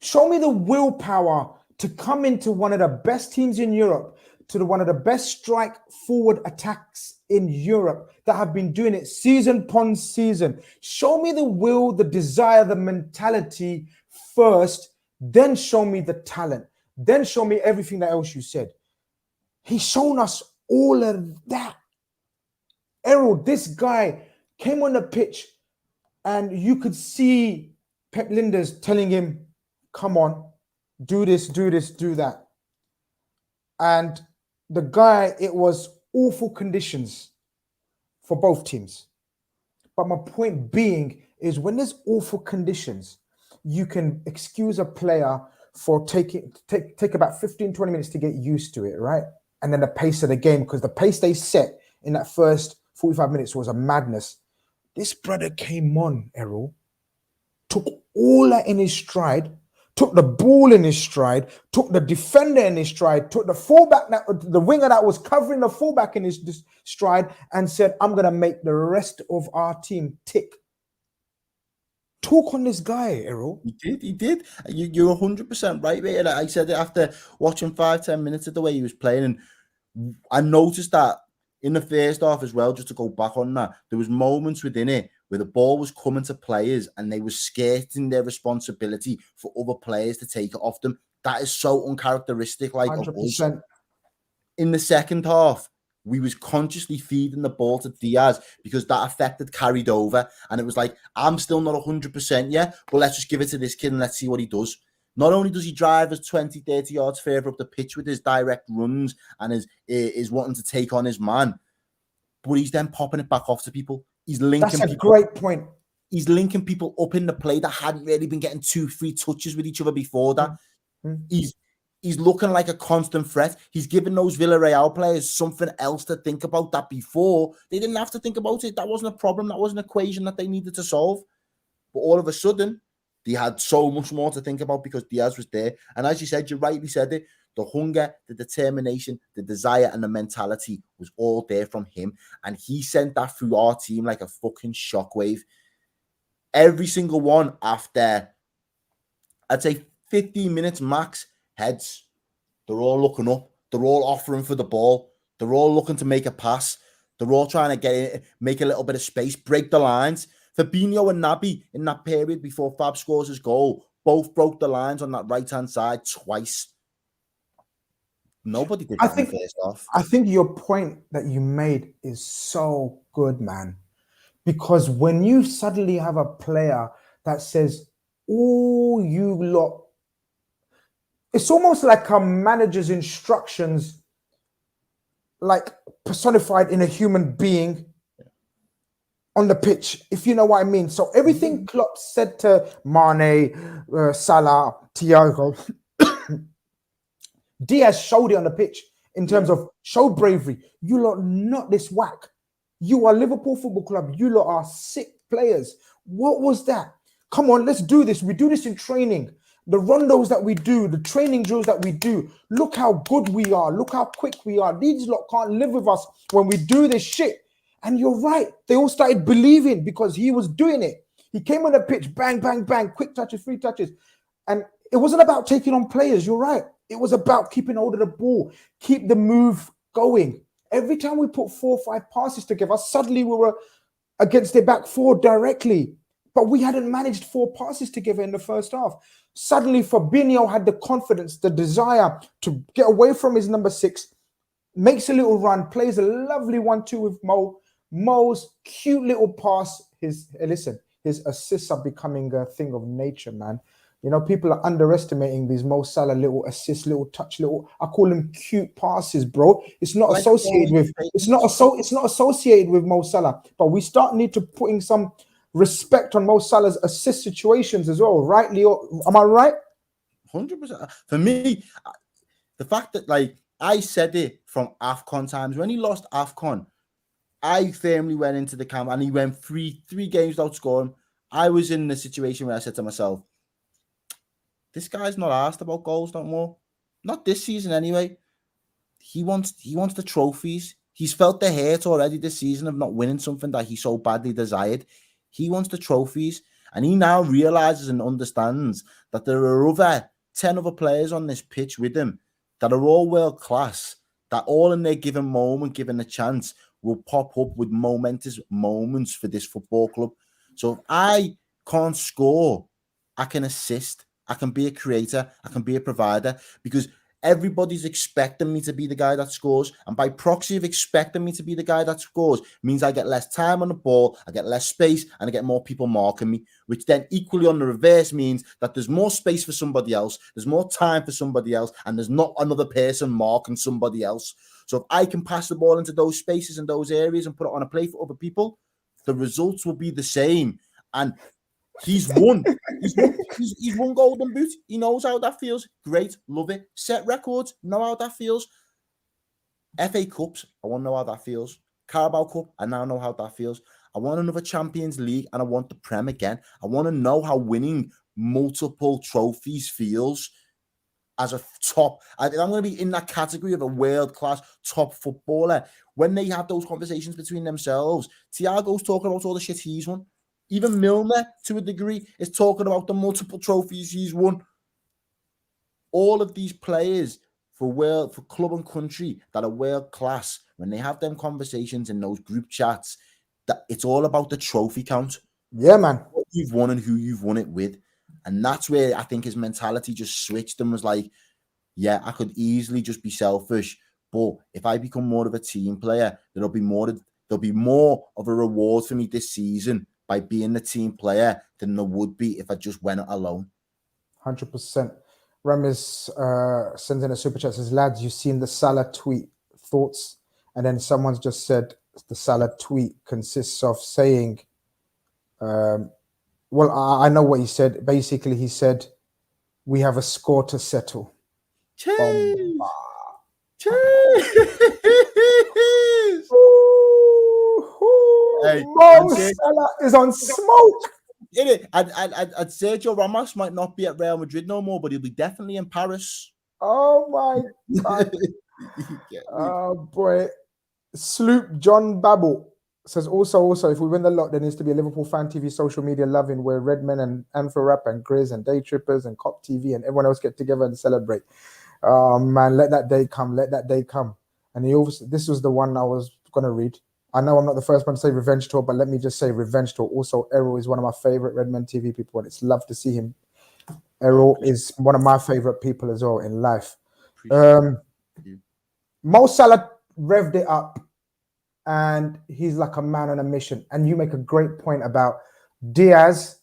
Show me the willpower to come into one of the best teams in Europe, to one of the best strike forward attacks in Europe that have been doing it season upon season. Show me the will, the desire, the mentality first, then show me the talent, then show me everything that else you said. He's shown us all of that. Errol, this guy came on the pitch and you could see Pep Linders telling him, come on, do this, do that. And the guy, it was awful conditions for both teams. But my point being is when there's awful conditions, you can excuse a player for take about 15, 20 minutes to get used to it, right? And then the pace of the game, because the pace they set in that first 45 minutes was a madness. This brother came on, Errol, took all that in his stride, took the ball in his stride, took the defender in his stride, took the fullback, the winger that was covering the fullback in his stride, and said, I'm going to make the rest of our team tick. Talk on this guy, Errol. He did. You're 100% right, mate. And I said it after watching 5-10 minutes of the way he was playing. And I noticed that in the first half as well, just to go back on that, there was moments within it where the ball was coming to players and they were skirting their responsibility for other players to take it off them. That is so uncharacteristic, like, of us. In the second half, we was consciously feeding the ball to Diaz because that effect had carried over. And it was like, I'm still not 100% yet, but let's just give it to this kid and let's see what he does. Not only does he drive us 20, 30 yards further up the pitch with his direct runs and is wanting to take on his man, but he's then popping it back off to people. He's linking. That's a great point. He's linking people up in the play that hadn't really been getting 2-3 touches with each other before that. Mm-hmm. He's looking like a constant threat. He's giving those Villarreal players something else to think about that before they didn't have to think about it. That wasn't a problem. That was an equation that they needed to solve. But all of a sudden, they had so much more to think about because Diaz was there. And as you said, you rightly said it, the hunger, the determination, the desire, and the mentality was all there from him. And he sent that through our team like a fucking shockwave. Every single one after, I'd say 15 minutes max, heads. They're all looking up. They're all offering for the ball. They're all looking to make a pass. They're all trying to get in, make a little bit of space, break the lines. Fabinho and Naby in that period before Fab scores his goal, both broke the lines on that right-hand side twice. Nobody did that in the first half. I think your point that you made is so good, man. Because when you suddenly have a player that says, oh, you lot, it's almost like a manager's instructions, like personified in a human being on the pitch, if you know what I mean. So everything Klopp said to Mane, Salah, Thiago, Diaz showed it on the pitch in terms of show bravery. You lot not this whack. You are Liverpool Football Club. You lot are sick players. What was that? Come on, let's do this. We do this in training. The rondos that we do, the training drills that we do. Look how good we are. Look how quick we are. These lot can't live with us when we do this shit. And you're right. They all started believing because he was doing it. He came on the pitch, bang, bang, bang, quick touches, free touches. And it wasn't about taking on players. You're right. It was about keeping hold of the ball, keep the move going. Every time we put 4 or 5 passes together, suddenly we were against their back four directly. But we hadn't managed 4 passes together in the first half. Suddenly, Fabinho had the confidence, the desire to get away from his number 6, makes a little run, plays a lovely 1-2 with Mo. Mo's cute little pass. His assists are becoming a thing of nature, man. You know, people are underestimating these Mo Salah little assists, little touch, little. I call them cute passes, bro. It's not associated with. It's not associated with Mo Salah. But we need to putting some respect on Mo Salah's assist situations as well, right, Leo? Am I right? 100%. For me, the fact that, like, I said it from AFCON times when he lost AFCON, I firmly went into the camp and he went three games without scoring. I was in the situation where I said to myself, this guy's not asked about goals no more. Not this season anyway. He wants the trophies. He's felt the hurt already this season of not winning something that he so badly desired. He wants the trophies. And he now realizes and understands that there are 10 other players on this pitch with him that are all world class, that all in their given moment, given a chance, will pop up with momentous moments for this football club. So if I can't score, I can assist. I can be a creator. I can be a provider because everybody's expecting me to be the guy that scores. And by proxy of expecting me to be the guy that scores means I get less time on the ball, I get less space, and I get more people marking me, which then equally on the reverse means that there's more space for somebody else, there's more time for somebody else, and there's not another person marking somebody else. So if I can pass the ball into those spaces and those areas and put it on a play for other people, the results will be the same. And he's won. He's won Golden Boot. He knows how that feels. Great, love it. Set records, know how that feels. FA Cups, I want to know how that feels. Carabao Cup, I now know how that feels. I want another Champions League and I want the Prem again. I want to know how winning multiple trophies feels as a top. I'm going to be in that category of a world-class top footballer. When they have those conversations between themselves, Thiago's talking about all the shit he's won. Even Milner, to a degree, is talking about the multiple trophies he's won. All of these players for club and country that are world-class, when they have them conversations in those group chats, that it's all about the trophy count. Yeah, man. What you've won and who you've won it with. And that's where I think his mentality just switched and was like, yeah, I could easily just be selfish, but if I become more of a team player, there'll be more of a reward for me this season by being the team player than there would be if I just went it alone. 100%. Ramis sends in a super chat, says, lads, you've seen the Salah tweet, thoughts? And then someone's just said the Salah tweet consists of saying, well, I know what he said. Basically, he said, we have a score to settle. Cheers! Cheers! Hey, Mo Salah is on smoke. I'd say Sergio Ramos might not be at Real Madrid no more, but he'll be definitely in Paris. Oh my God. Oh boy. Sloop John Babble says also, if we win the lot, there needs to be a Liverpool Fan TV social media loving where Redmen and Anfield Rap and Grizz and Day Trippers and Cop TV and everyone else get together and celebrate. Oh man, let that day come. Let that day come. And this was the one I was gonna read. I know I'm not the first one to say Revenge Tour, but let me just say Revenge Tour. Also, Errol is one of my favorite Redmen TV people, and it's love to see him. Errol is one of my favorite people as well in life. Mo Salah revved it up, and he's like a man on a mission. And you make a great point about Diaz,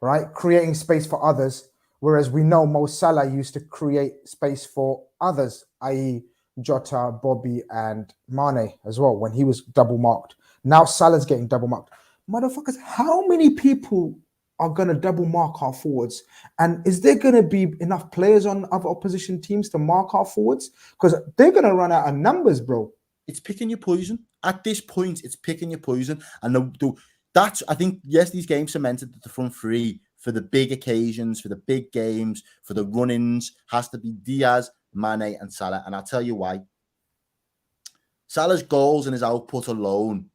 right, creating space for others, whereas we know Mo Salah used to create space for others, i.e., Jota, Bobby, and Mane as well when he was double marked. Now Salah's getting double marked. Motherfuckers, how many people are going to double mark our forwards? And is there going to be enough players on other opposition teams to mark our forwards? Because they're going to run out of numbers, bro. It's picking your poison. At this point, it's picking your poison. And that's, I think, yes, these games cemented the front three for the big occasions, for the big games, for the run-ins, has to be Diaz, Mane and Salah. And I'll tell you why. Salah's goals and his output alone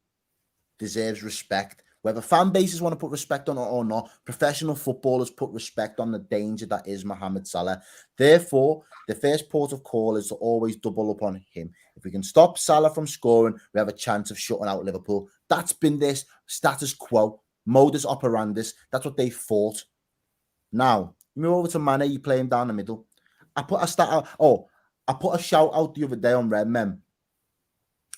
deserves respect. Whether fan bases want to put respect on it or not, professional footballers put respect on the danger that is Mohamed Salah. Therefore, the first port of call is to always double up on him. If we can stop Salah from scoring, we have a chance of shutting out Liverpool. That's been this status quo, modus operandus. That's what they fought. Now, you move over to Mane, you play him down the middle. I put a shout out the other day on Redmen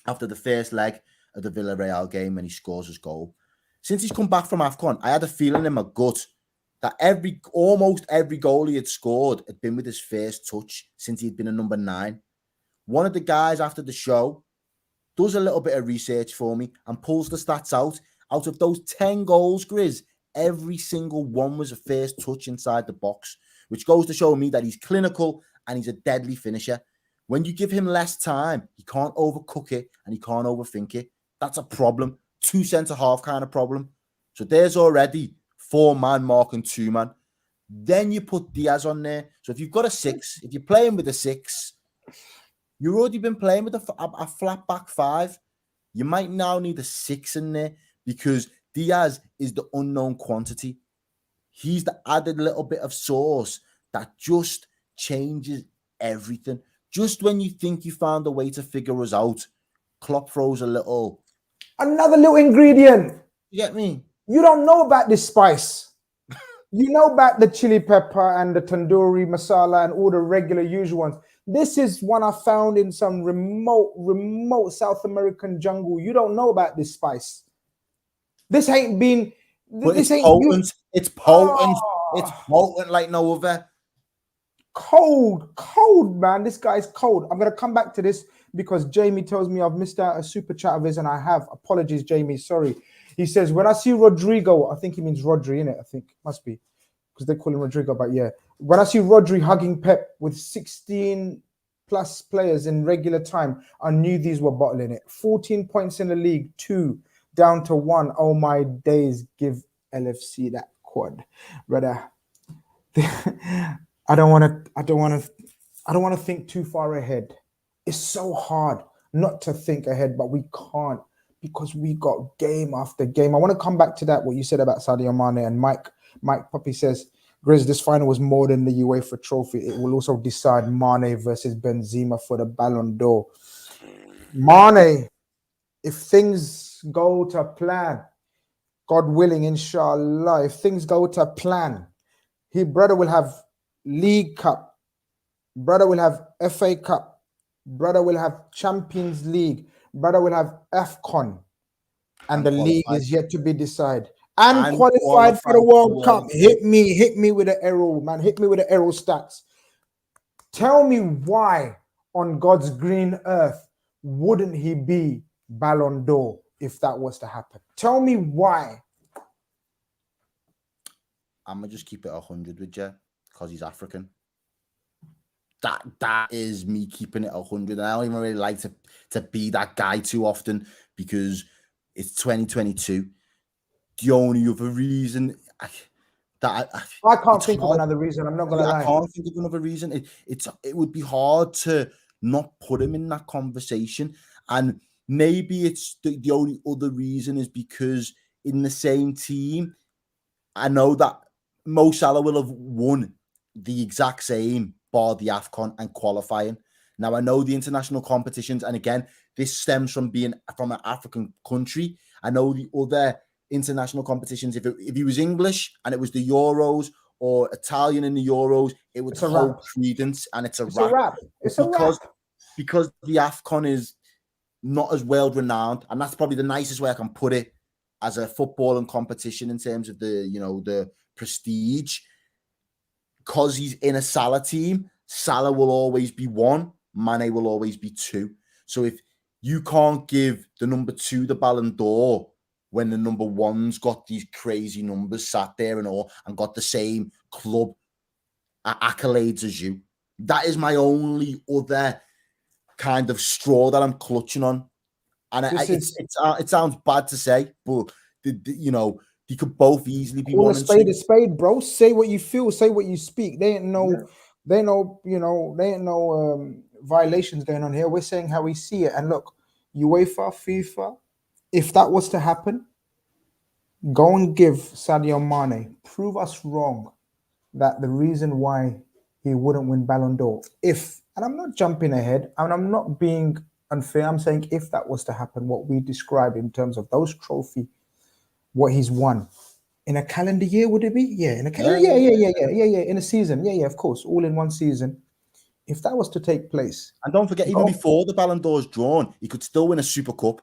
after the first leg of the Villarreal game when he scores his goal. Since he's come back from AFCON, I had a feeling in my gut that almost every goal he had scored had been with his first touch since he'd been a number 9. One of the guys after the show does a little bit of research for me and pulls the stats out. Out of those 10 goals, Grizz, every single one was a first touch inside the box, which goes to show me that he's clinical and he's a deadly finisher. When you give him less time, he can't overcook it and he can't overthink it. That's a problem. 2 centre-half kind of problem. So there's already 4-man mark and 2-man. Then you put Diaz on there. So if you've got a 6, if you're playing with a 6, you've already been playing with a flat back 5. You might now need a 6 in there because Diaz is the unknown quantity. He's the added little bit of sauce that just changes everything. Just when you think you found a way to figure us out, Klopp throws another little ingredient. You get me? You don't know about this spice. You know about the chili pepper and the tandoori masala and all the regular usual ones. This is one I found in some remote South American jungle. You don't know about this spice. This ain't been. But this ain't potent. It's potent. It's potent like no other. Cold, man. This guy's cold. I'm gonna come back to this because Jamie tells me I've missed out a super chat of his, and I have. Apologies, Jamie. Sorry. He says, when I see Rodrigo, I think he means Rodri, innit? I think must be because they call him Rodrigo, but yeah. When I see Rodri hugging Pep with 16 plus players in regular time, I knew these were bottling it. 14 points in the league, 2 down to 1. Oh my days, give LFC that quad. Brother, I don't want to. I don't want to. I don't want to think too far ahead. It's so hard not to think ahead, but we can't because we got game after game. I want to come back to that what you said about Sadio Mane and Mike. Mike Puppy says, Grizz, this final was more than the UEFA trophy. It will also decide Mane versus Benzema for the Ballon d'Or. Mane, if things go to plan, God willing, inshallah, if things go to plan, he brother will have League Cup, brother will have FA Cup, brother will have Champions League, brother will have AFCON, and And the league qualified. is yet to be decided. And And qualified for the qualified for World Cup. World Cup. Hit me with the arrow, man. Hit me with the arrow stats. Tell me why on God's green earth wouldn't he be Ballon d'Or if that was to happen? Tell me why. I'm gonna just keep it 100 with you because he's African. That is me keeping it 100. And I don't even really like to be that guy too often because it's 2022. The only other reason I can't think of hard. another reason. I'm not gonna I lie. can't think of another reason. It would be hard to not put him in that conversation. And maybe it's the only other reason is because in the same team, I know that Mo Salah will have won the exact same bar the AFCON and qualifying. Now, I know the international competitions, and again, this stems from being from an African country. I know the other international competitions, if he was English and it was the Euros or Italian in the Euros, it would hold credence, and it's a wrap. It's a wrap. Because the AFCON is not as world renowned, and that's probably the nicest way I can put it as a footballing competition in terms of the prestige. Because he's in a Salah team, Salah will always be one, Mane will always be two. So if you can't give the number 2 the Ballon d'Or when the number 1's got these crazy numbers sat there and all and got the same club accolades as you, that is my only other kind of straw that I'm clutching on. And it sounds bad to say, but they could both easily be one and two. A spade, bro. Say what you feel. Say what you speak. They ain't no violations going on here. We're saying how we see it. And look, UEFA, FIFA, if that was to happen, go and give Sadio Mane, prove us wrong that the reason why he wouldn't win Ballon d'Or, and I'm not jumping ahead, and I'm not being unfair, I'm saying if that was to happen, what we describe in terms of those trophy, what he's won in a calendar year, would it be? Yeah, in a calendar, yeah, in a season, yeah, of course, all in one season. If that was to take place, and don't forget, even before the Ballon d'Or is drawn, he could still win a Super Cup.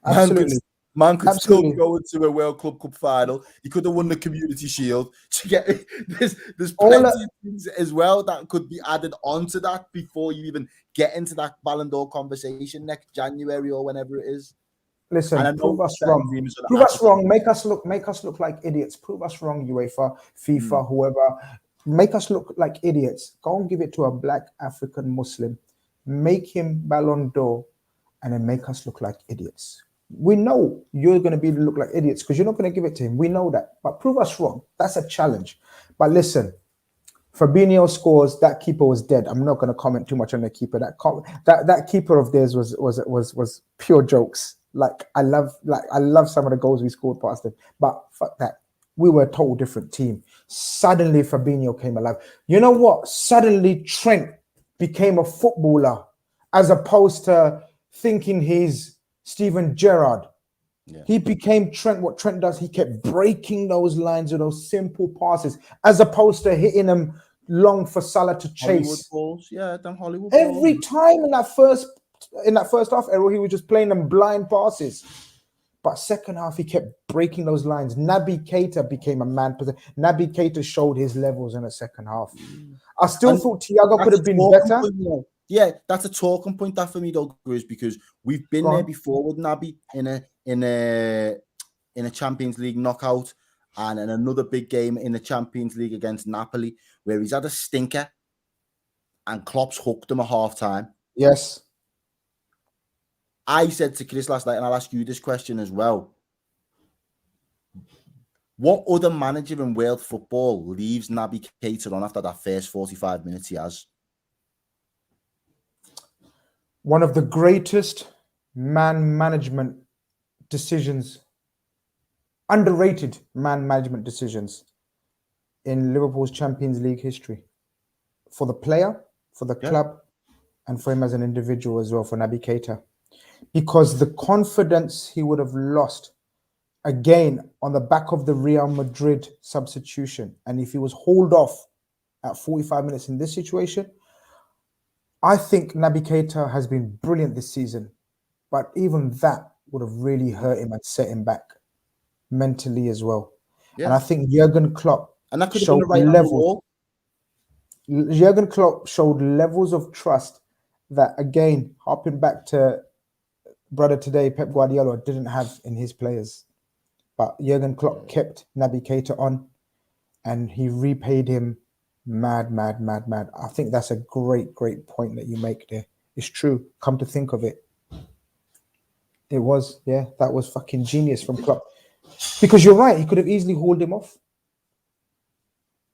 Absolutely. Man could still go into a World Club Cup final. He could have won the Community Shield. There's plenty of things as well that could be added onto that before you even get into that Ballon d'Or conversation next January or whenever it is. Listen, prove us wrong. Prove us wrong. Make us look like idiots. Prove us wrong, UEFA, FIFA, whoever. Make us look like idiots. Go and give it to a black African Muslim. Make him Ballon d'Or, and then make us look like idiots. We know you're going to look like idiots because you're not going to give it to him. We know that. But prove us wrong. That's a challenge. But listen, Fabinho scores. That keeper was dead. I'm not going to comment too much on the keeper. That keeper of theirs was pure jokes. I love some of the goals we scored past him. But fuck that. We were a total different team. Suddenly Fabinho came alive. You know what? Suddenly Trent became a footballer as opposed to thinking he's Steven Gerrard. Yeah. He became Trent. What Trent does, he kept breaking those lines with those simple passes as opposed to hitting them long for Salah to chase. Hollywood balls. Yeah, them Hollywood Every balls. time in that first half, Errol, he was just playing them blind passes. But second half, he kept breaking those lines. Naby Keita became a man. Naby Keita showed his levels in the second half. I still thought Thiago could have been better. Yeah, that's a talking point that for me though, Grizz, because we've been there before with Naby in a Champions League knockout and in another big game in the Champions League against Napoli, where he's had a stinker and Klopp's hooked him at half-time. Yes. I said to Chris last night, and I'll ask you this question as well. What other manager in world football leaves Naby Keita on after that first 45 minutes he has? One of the greatest man management decisions, underrated man management decisions in Liverpool's Champions League history. For the player, for the club, and for him as an individual as well, for Naby Keita. Because the confidence he would have lost again on the back of the Real Madrid substitution, and if he was hauled off at 45 minutes in this situation, I think Naby Keita has been brilliant this season, but even that would have really hurt him and set him back mentally as well. And I think Jurgen Klopp and that could have been the right levels. Jurgen Klopp showed levels of trust that, again, harping back to brother today, Pep Guardiola didn't have in his players. But Jurgen Klopp kept Naby Keita on, and he repaid him mad. I think that's a great point that you make there. It's true. Come to think of it. It was, that was fucking genius from Klopp. Because you're right, he could have easily hauled him off.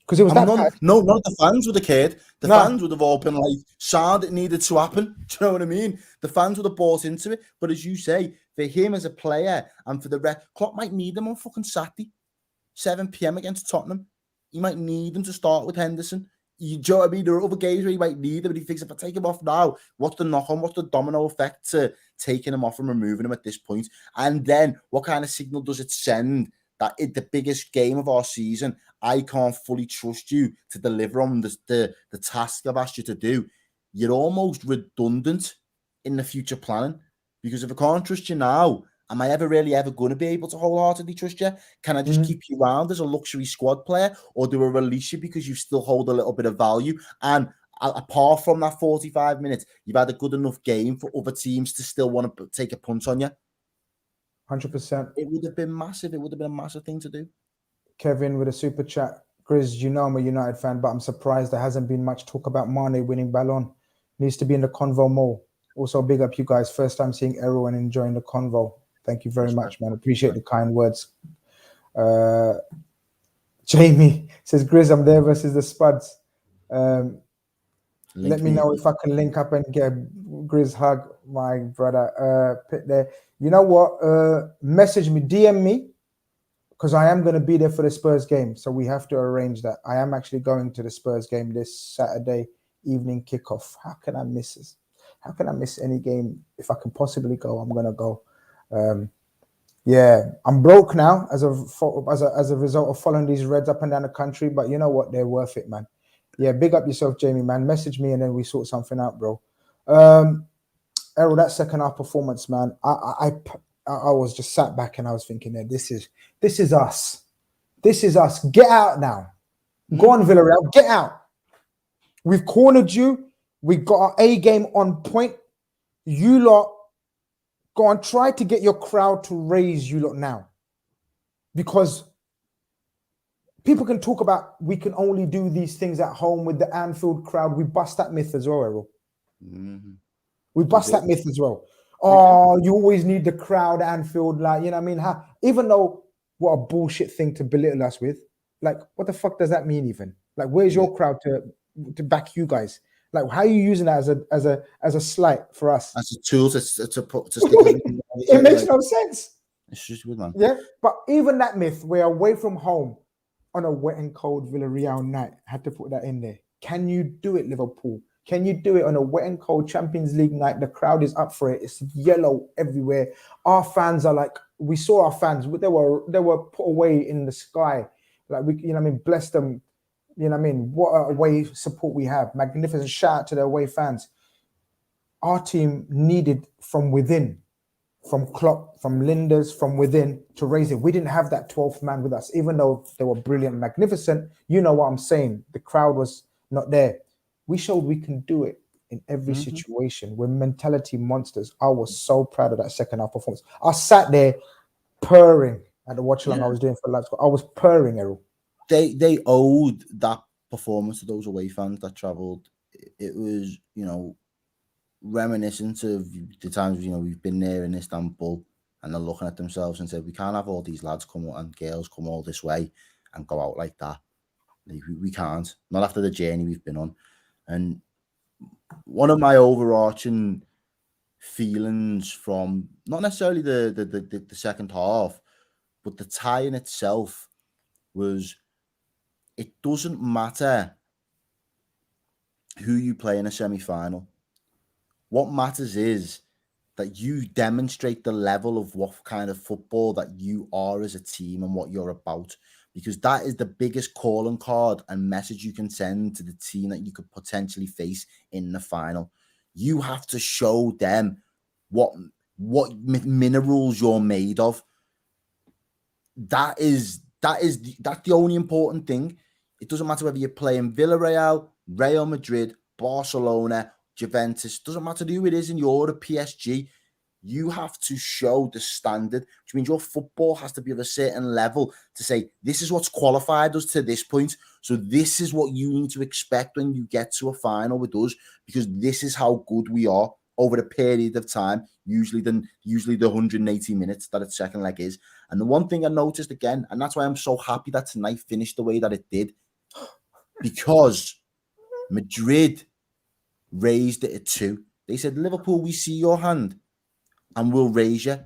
Because it was none of the fans would have cared. The fans would have all been like, sad it needed to happen. Do you know what I mean? The fans would have bought into it. But as you say, for him as a player and for the Klopp might need him on fucking Saturday, 7 p.m. against Tottenham. He might need him to start with Henderson. You know what I mean? There are other games where he might need him, but he thinks if I take him off now, what's the knock-on? What's the domino effect to taking him off and removing him at this point? And then what kind of signal does it send that in the biggest game of our season, I can't fully trust you to deliver on the task I've asked you to do? You're almost redundant in the future planning, because if I can't trust you now, am I ever going to be able to wholeheartedly trust you? Can I just keep you around as a luxury squad player, or do I release you because you still hold a little bit of value? And apart from that 45 minutes, you've had a good enough game for other teams to still want to take a punt on you. 100%. It would have been massive. It would have been a massive thing to do. Kevin with a super chat. Grizz, you know I'm a United fan, but I'm surprised there hasn't been much talk about Mane winning Ballon. Needs to be in the convo more. Also, big up you guys. First time seeing Errol and enjoying the convo. Thank you very much, man. Appreciate the kind words. Jamie says, Grizz, I'm there versus the Spuds. Let me know if I can link up and get a Grizz hug, my brother. Pit there. You know what? Message me, DM me, because I am going to be there for the Spurs game. So we have to arrange that. I am actually going to the Spurs game this Saturday evening kickoff. How can I miss this? How can I miss any game? If I can possibly go, I'm going to go. I'm broke now as a result of following these Reds up and down the country. But you know what? They're worth it, man. Yeah, big up yourself, Jamie, man. Message me and then we sort something out, bro. Errol, that second half performance, man. I was just sat back and I was thinking, this is us. This is us. Get out now. Go on, Villarreal. Get out. We've cornered you. We got our A game on point. You lot go and try to get your crowd to raise you lot now. Because people can talk about we can only do these things at home with the Anfield crowd. We bust that myth as well, Errol. We bust that myth as well. Oh, you always need the crowd at Anfield. Like, you know what I mean? Even though what a bullshit thing to belittle us with. Like, what the fuck does that mean even? Like, where's your crowd to back you guys? Like, how are you using that as a slight for us? As a tool to stick it makes no sense. It's just good, man. Yeah, but even that myth, we're away from home on a wet and cold Villarreal night. Had to put that in there. Can you do it, Liverpool? Can you do it on a wet and cold Champions League night? The crowd is up for it. It's yellow everywhere. Our fans are like, we saw our fans. They were put away in the sky. Like, we, you know what I mean? Bless them. You know what I mean? What a away support we have. Magnificent shout out to the away fans. Our team needed from within, from Klopp, from Linders, from within to raise it. We didn't have that 12th man with us, even though they were brilliant, magnificent. You know what I'm saying? The crowd was not there. We showed we can do it in every situation. We're mentality monsters. I was so proud of that second half performance. I sat there purring at the watch along I was doing for live. I was purring, Errol. They owed that performance to those away fans that travelled. It was, reminiscent of the times, we've been there in Istanbul and they're looking at themselves and say, we can't have all these lads come and girls come all this way and go out like that. We can't. Not after the journey we've been on. And one of my overarching feelings from not necessarily the second half, but the tie in itself was, it doesn't matter who you play in a semi-final. What matters is that you demonstrate the level of what kind of football that you are as a team and what you're about, because that is the biggest calling card and message you can send to the team that you could potentially face in the final. You have to show them what minerals you're made of. That's the only important thing. It doesn't matter whether you're playing Villarreal, Real Madrid, Barcelona, Juventus, doesn't matter who it is in Europe, PSG. You have to show the standard, which means your football has to be of a certain level to say, this is what's qualified us to this point. So this is what you need to expect when you get to a final with us, because this is how good we are over a period of time, usually the 180 minutes that its second leg is. And the one thing I noticed again, and that's why I'm so happy that tonight finished the way that it did, because Madrid raised it at 2. They said, Liverpool, we see your hand and we'll raise you.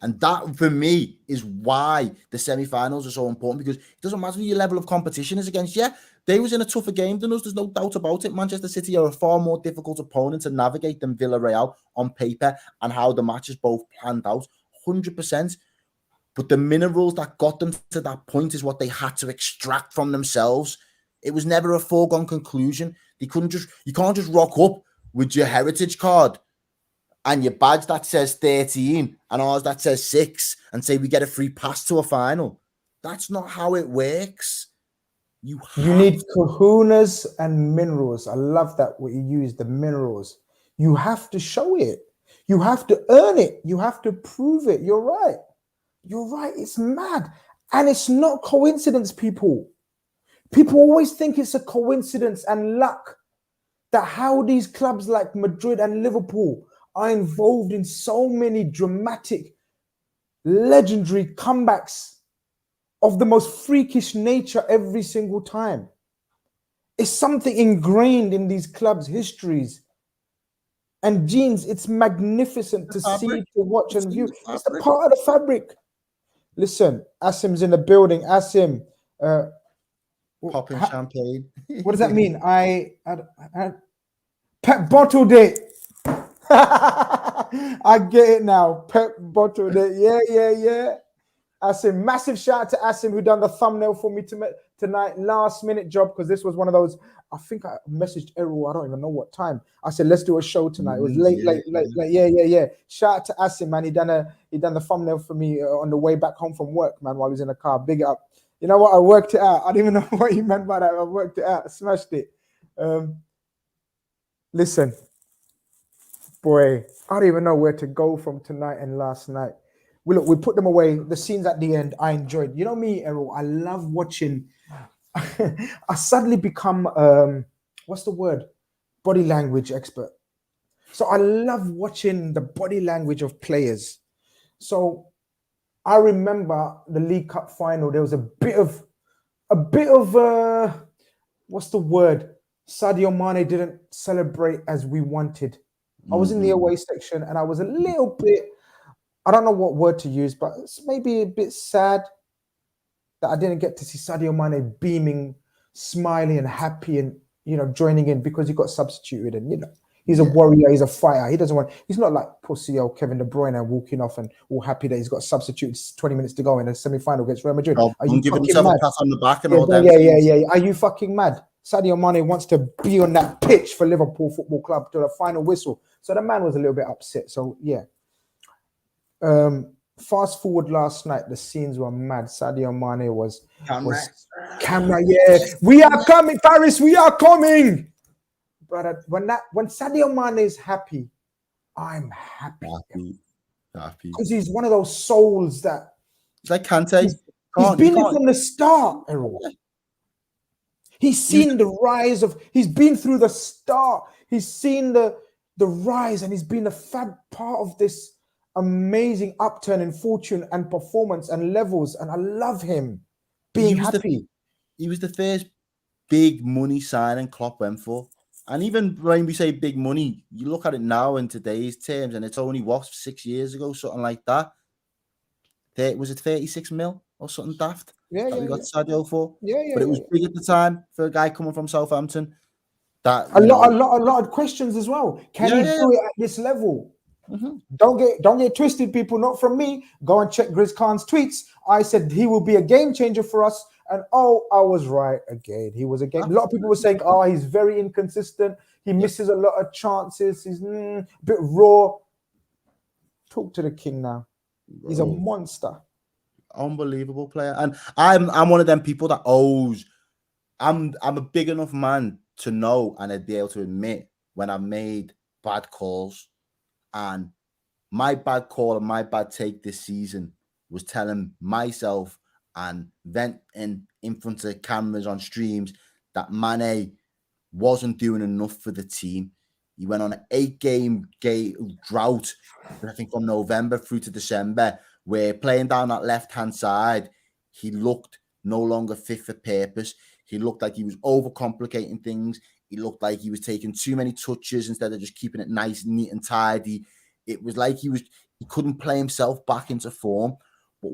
And that, for me, is why the semi-finals are so important, because it doesn't matter who your level of competition is against. Yeah, they was in a tougher game than us. There's no doubt about it. Manchester City are a far more difficult opponent to navigate than Villarreal on paper and how the matches both planned out, 100%. But the minerals that got them to that point is what they had to extract from themselves. It was never a foregone conclusion. You can't just rock up with your heritage card and your badge that says 13 and ours that says 6 and say we get a free pass to a final. That's not how it works. You need kahunas and minerals. I love that what you use, the minerals. You have to show it. You have to earn it. You have to prove it. You're right. You're right. It's mad. And it's not coincidence, people. People always think it's a coincidence and luck that how these clubs like Madrid and Liverpool are involved in so many dramatic, legendary comebacks of the most freakish nature every single time. It's something ingrained in these clubs' histories and genes. It's magnificent to see, to watch and view. It's a part of the fabric. Listen, Asim's in the building. Asim, popping champagne. What does that mean? I Pep bottled it. I get it now. Pep bottled it. Yeah. Asim, massive shout out to Asim who done the thumbnail for me tonight. Last minute job, because this was one of those. I think I messaged Errol. I don't even know what time. I said, let's do a show tonight. It was late. Yeah. Shout out to Asim, man. He done the thumbnail for me on the way back home from work, man, while he was in the car. Big it up. You know what? I worked it out. I don't even know what you meant by that. I worked it out. Smashed it. Listen, boy, I don't even know where to go from tonight and last night. We put them away. The scenes at the end, I enjoyed. You know me, Errol, I love watching. I suddenly become, what's the word? Body language expert. So I love watching the body language of players. So I remember the League Cup final. There was a bit of what's the word? Sadio Mane didn't celebrate as we wanted. I was in the away section and I was a little bit, I don't know what word to use, but it's maybe a bit sad that I didn't get to see Sadio Mane beaming, smiling and happy and, joining in, because he got substituted and, he's a warrior, he's a fighter. He's not like pussy old Kevin De Bruyne walking off and all happy that he's got substituted 20 minutes to go in a semi-final against Real Madrid. Are you giving himself a pat on the back and all that? Yeah. Are you fucking mad? Sadio Mane wants to be on that pitch for Liverpool Football Club to the final whistle. So the man was a little bit upset. So yeah. Fast forward last night, the scenes were mad. Sadio Mane was camera. Yeah, we are coming, Paris. We are coming. But when Sadio Mane is happy, I'm happy. Because he's one of those souls that. It's like Kante. He's been there from the start, Errol. He's seen the rise of. He's been through the start. He's seen the rise, and he's been a fab part of this amazing upturn in fortune and performance and levels, and I love him being He was happy. he was the first big money signing Klopp went for. And even when we say big money, you look at it now in today's terms, and it's only what 6 years ago, something like that. Was it 36 mil or something daft Yeah, that yeah, we got yeah, Sadio for? yeah, But yeah, it was yeah. big at the time for a guy coming from Southampton. That A lot of questions as well. Can he yeah. do it at this level? Mhm. Don't get twisted, people. Not from me. Go and check Grizz Khan's tweets. I said he will be a game changer for us, and oh, I was right again. He was a game. A lot of people were saying, oh, he's very inconsistent. He misses a lot of chances. He's a bit raw. Talk to the king now. He's a monster. Unbelievable player, and I'm one of them people that owes. I'm a big enough man to know and I'd be able to admit when I've made bad calls, and my bad call and my bad take this season was telling myself and venting in front of cameras on streams that Mane wasn't doing enough for the team. He went on an 8-game drought, I think from November through to December, where playing down that left-hand side, he looked no longer fit for purpose. He looked like he was overcomplicating things. He looked like he was taking too many touches instead of just keeping it nice, neat, and tidy. It was like he couldn't play himself back into form. But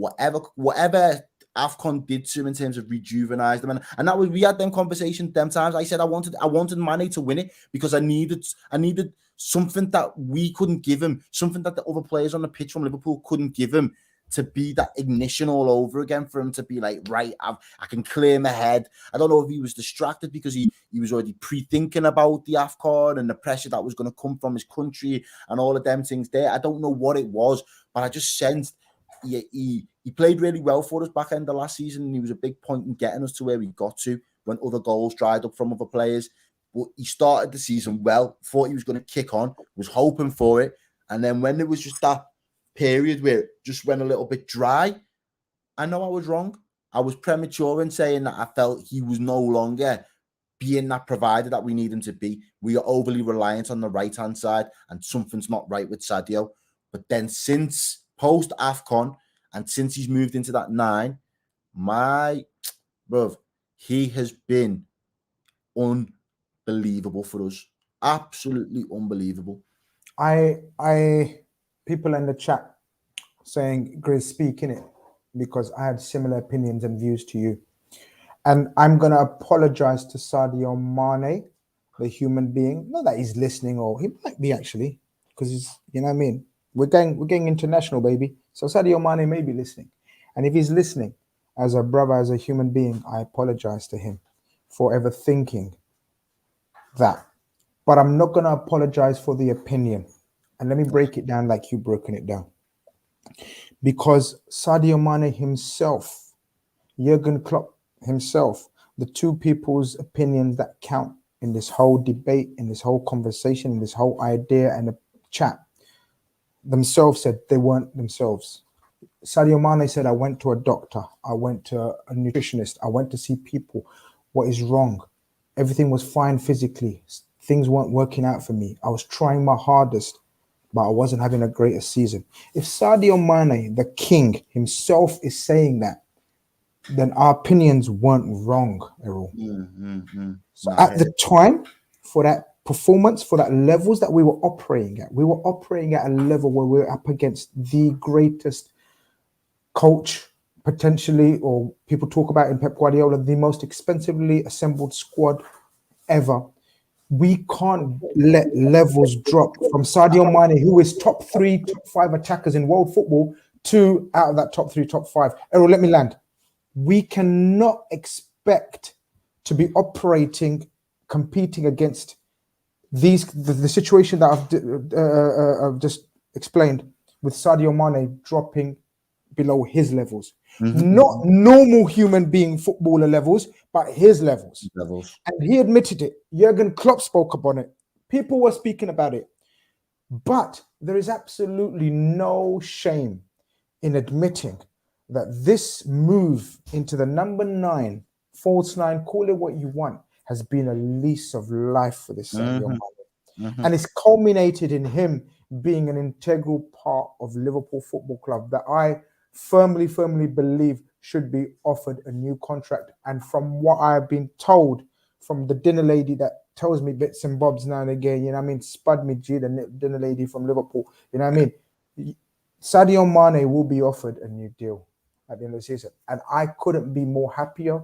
whatever AFCON did to him in terms of rejuvenise them, and that was, we had them conversations them times. I said I wanted Mane to win it because I needed something that we couldn't give him, something that the other players on the pitch from Liverpool couldn't give him, to be that ignition all over again, for him to be like, right, I can clear my head. I don't know if he was distracted because he was already pre-thinking about the AFCON and the pressure that was going to come from his country and all of them things there. I don't know what it was, but I just sensed he played really well for us back end of last season, and he was a big point in getting us to where we got to when other goals dried up from other players. But he started the season well, thought he was going to kick on, was hoping for it, and then when there was just that period where it just went a little bit dry, I know I was wrong. I was premature in saying that I felt he was no longer being that provider that we need him to be. We are overly reliant on the right-hand side, and something's not right with Sadio. But then since post-AFCON, and since he's moved into that 9, he has been unbelievable for us. Absolutely unbelievable. People in the chat saying Grizz speaking it, because I had similar opinions and views to you. And I'm going to apologize to Sadio Mane, the human being. Not that he's listening, or he might be actually, because he's, you know what I mean? We're going international, baby. So Sadio Mane may be listening. And if he's listening, as a brother, as a human being, I apologize to him for ever thinking that. But I'm not going to apologize for the opinion. And let me break it down like you've broken it down. Because Sadio Mane himself, Jurgen Klopp himself, the two people's opinions that count in this whole debate, in this whole conversation, in this whole idea and the chat, themselves said they weren't themselves. Sadio Mane said, I went to a doctor, I went to a nutritionist, I went to see people. What is wrong? Everything was fine physically. Things weren't working out for me. I was trying my hardest, but I wasn't having a greater season. If Sadio Mane, the king himself, is saying that, then our opinions weren't wrong, Errol. So at the time, for that performance, for that levels that we were operating at a level where we were up against the greatest coach, potentially, or people talk about in Pep Guardiola, the most expensively assembled squad ever. We can't let levels drop from Sadio Mane, who is top 3, top 5 attackers in world football, to out of that top 3, top 5. Errol, let me land. We cannot expect to be operating, competing against the situation that I've just explained, with Sadio Mane dropping below his levels. Not normal human being footballer levels, but his levels. And he admitted it. Jurgen Klopp spoke about it. People were speaking about it. But there is absolutely no shame in admitting that this move into the number 9, false 9, call it what you want, has been a lease of life for this Sadio Mane. And it's culminated in him being an integral part of Liverpool Football Club that I firmly believe should be offered a new contract. And from what I've been told from the dinner lady that tells me bits and bobs now and again, you know what I mean? Spud me G, the dinner lady from Liverpool, you know what I mean? Sadio Mane will be offered a new deal at the end of the season. And I couldn't be more happier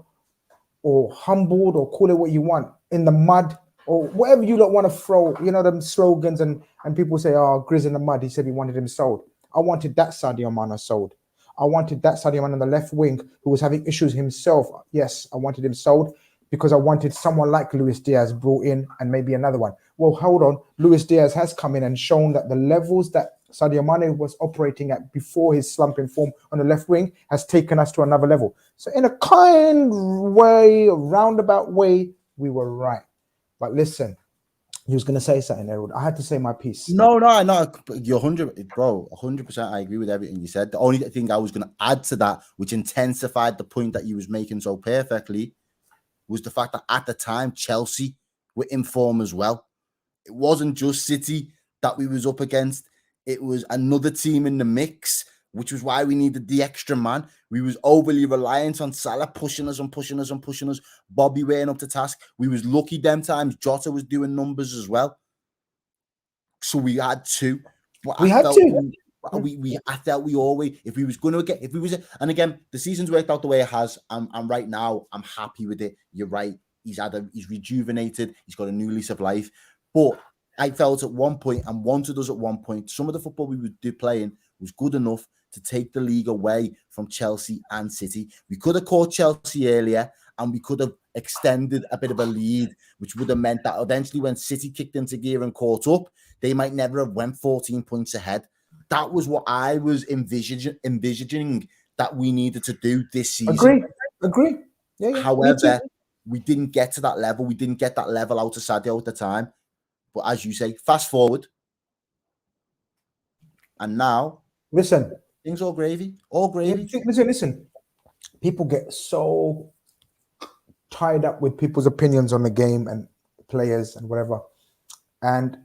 or humbled, or call it what you want, in the mud, or whatever you don't want to throw, you know, them slogans, and people say, oh, Grizz in the mud, he said he wanted him sold. I wanted that Sadio Mane sold. I wanted that Sadio Mane on the left wing who was having issues himself. Yes, I wanted him sold because I wanted someone like Luis Diaz brought in, and maybe another one. Well, hold on. Luis Diaz has come in and shown that the levels that Sadio Mane was operating at before his slump in form on the left wing has taken us to another level. So in a kind way, a roundabout way, we were right. But listen, you was going to say something, Errol. I had to say my piece. No, you're 100, bro. 100%. I agree with everything you said. The only thing I was going to add to that, which intensified the point that you was making so perfectly, was the fact that at the time Chelsea were in form as well. It wasn't just City that we was up against. It was another team in the mix, which was why we needed the extra man. We was overly reliant on Salah pushing us. Bobby weighing up to task. We was lucky them times. Jota was doing numbers as well. So we had two. But I felt we always, if we was going to get, and again, the season's worked out the way it has. And right now, I'm happy with it. You're right. He's rejuvenated. He's got a new lease of life. But I felt at one point, and wanted us at one point, some of the football we would do playing was good enough to take the league away from Chelsea and City. We could have caught Chelsea earlier, and we could have extended a bit of a lead, which would have meant that eventually when City kicked into gear and caught up, they might never have went 14 points ahead. That was what I was envisaging that we needed to do this season. Agree. Yeah. However, we didn't get to that level. We didn't get that level out of Sadio at the time. But as you say, fast forward, and now, listen, things all gravy. All gravy. Listen. People get so tied up with people's opinions on the game and players and whatever. And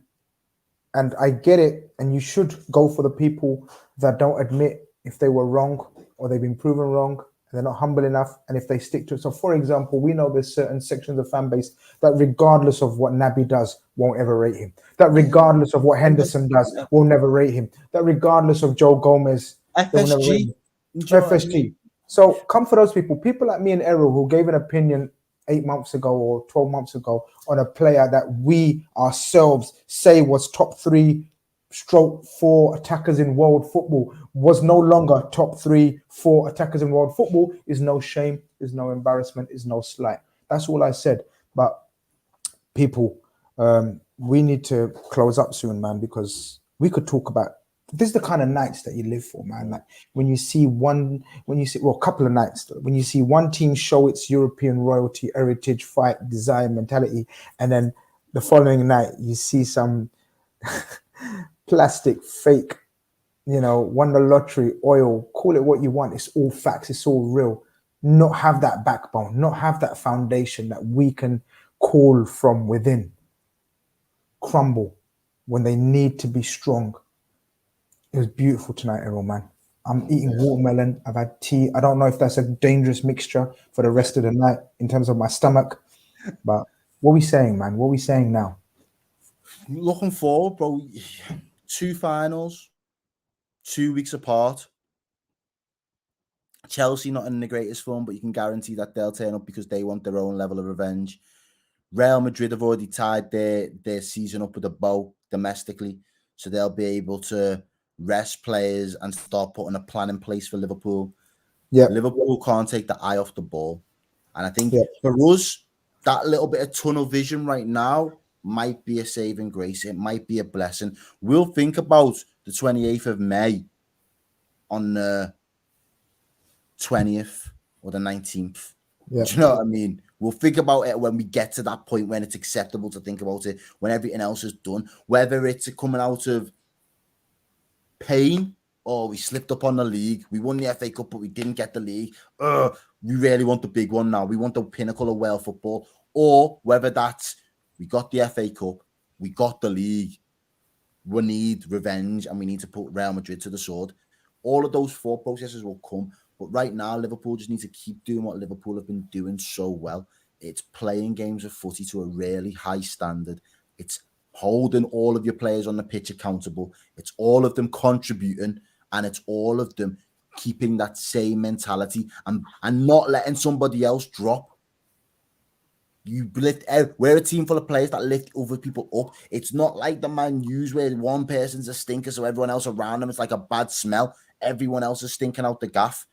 I get it, and you should go for the people that don't admit if they were wrong or they've been proven wrong, and they're not humble enough, and if they stick to it. So, for example, we know there's certain sections of the fan base that regardless of what Naby does, won't ever rate him. That regardless of what Henderson does, will never rate him. That regardless of Joe Gomez, they will never rate him. FSG. So come for those people. People like me and Errol who gave an opinion 8 months ago or 12 months ago on a player that we ourselves say was top 3/4 attackers in world football, was no longer top 3/4 attackers in world football, is no shame, is no embarrassment, is no slight. That's all I said. But people, we need to close up soon, man, because we could talk about, this is the kind of nights that you live for, man. Like when you see a couple of nights, when you see one team show its European royalty, heritage, fight, desire, mentality, and then the following night you see some plastic, fake, won the lottery, oil, call it what you want. It's all facts. It's all real. Not have that backbone, not have that foundation that we can call from within. Crumble when they need to be strong. It was beautiful tonight, Errol, man. I'm eating watermelon. I've had tea. I don't know if that's a dangerous mixture for the rest of the night in terms of my stomach. But what are we saying, man? What are we saying now? Looking forward, bro. 2 finals, 2 weeks apart. Chelsea not in the greatest form, but you can guarantee that they'll turn up because they want their own level of revenge. Real Madrid have already tied their season up with a bow domestically, so they'll be able to rest players and start putting a plan in place for Liverpool. Yeah, Liverpool can't take the eye off the ball. And I think for us, that little bit of tunnel vision right now might be a saving grace. It might be a blessing. We'll think about the 28th of May on the 20th or the 19th. Yeah. Do you know what I mean? We'll think about it when we get to that point when it's acceptable to think about it, when everything else is done, whether it's coming out of pain or we slipped up on the league. We won the FA Cup, but we didn't get the league. We really want the big one now. We want the pinnacle of Wales football. Or whether that's we got the FA Cup, we got the league, we need revenge and we need to put Real Madrid to the sword. All of those thought processes will come. But right now, Liverpool just need to keep doing what Liverpool have been doing so well. It's playing games of footy to a really high standard. It's holding all of your players on the pitch accountable. It's all of them contributing, and it's all of them keeping that same mentality and not letting somebody else drop. You lift out. We're a team full of players that lift other people up. It's not like the Man U's where one person's a stinker, so everyone else around them, it's like a bad smell. Everyone else is stinking out the gaff.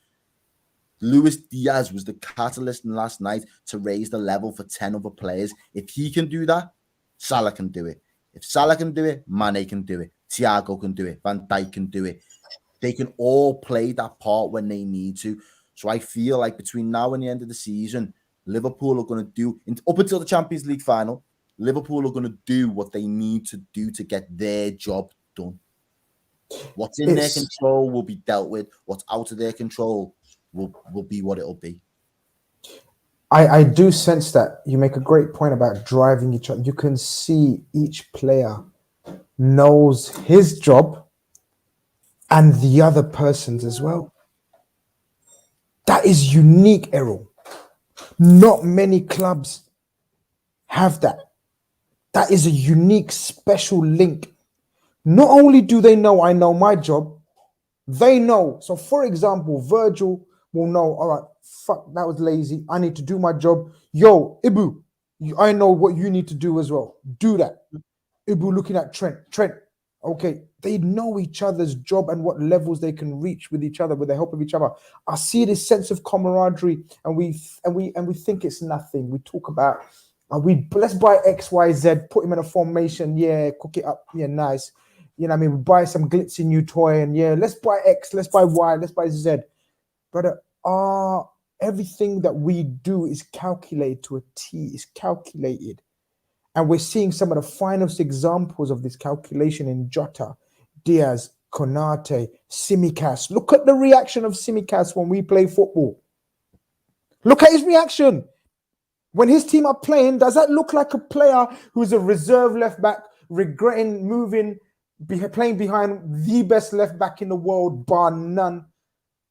Luis Diaz was the catalyst last night to raise the level for 10 other players. If he can do that, Salah can do it. If Salah can do it, Mane can do it. Thiago can do it. Van Dijk can do it. They can all play that part when they need to. So I feel like between now and the end of the season, Liverpool are going to do, up until the Champions League final, Liverpool are going to do what they need to do to get their job done. What's in their control will be dealt with. What's out of their control will be what it'll be. I do sense that. You make a great point about driving each other. You can see each player knows his job and the other person's as well. That is unique, Errol. Not many clubs have that. That is a unique, special link. Not only do they know I know my job, they know. So, for example, Virgil will know, all right, fuck, that was lazy. I need to do my job. Yo, Ibu, I know what you need to do as well. Do that. Ibu looking at Trent. Okay, they know each other's job and what levels they can reach with each other with the help of each other. I see this sense of camaraderie, and we think it's nothing. We talk about let's buy X, Y, Z, put him in a formation, yeah, cook it up, yeah, nice. You know what I mean? We buy some glitzy new toy, and yeah, let's buy X, let's buy Y, let's buy Z. But everything that we do is calculated to a T. Is calculated. And we're seeing some of the finest examples of this calculation in Jota, Diaz, Konate, Tsimikas. Look at the reaction of Tsimikas when we play football. Look at his reaction. When his team are playing, does that look like a player who's a reserve left back, regretting playing behind the best left back in the world, bar none?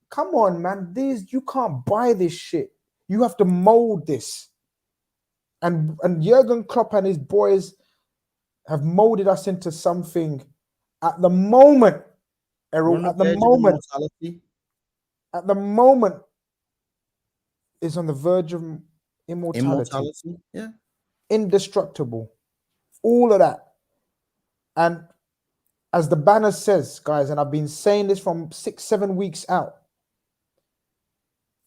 Come on, man. You can't buy this shit. You have to mold this. And Jurgen Klopp and his boys have molded us into something at the moment, Errol, at the moment is on the verge of immortality. Yeah. Indestructible. All of that. And as the banner says, guys, and I've been saying this from 6-7 weeks out,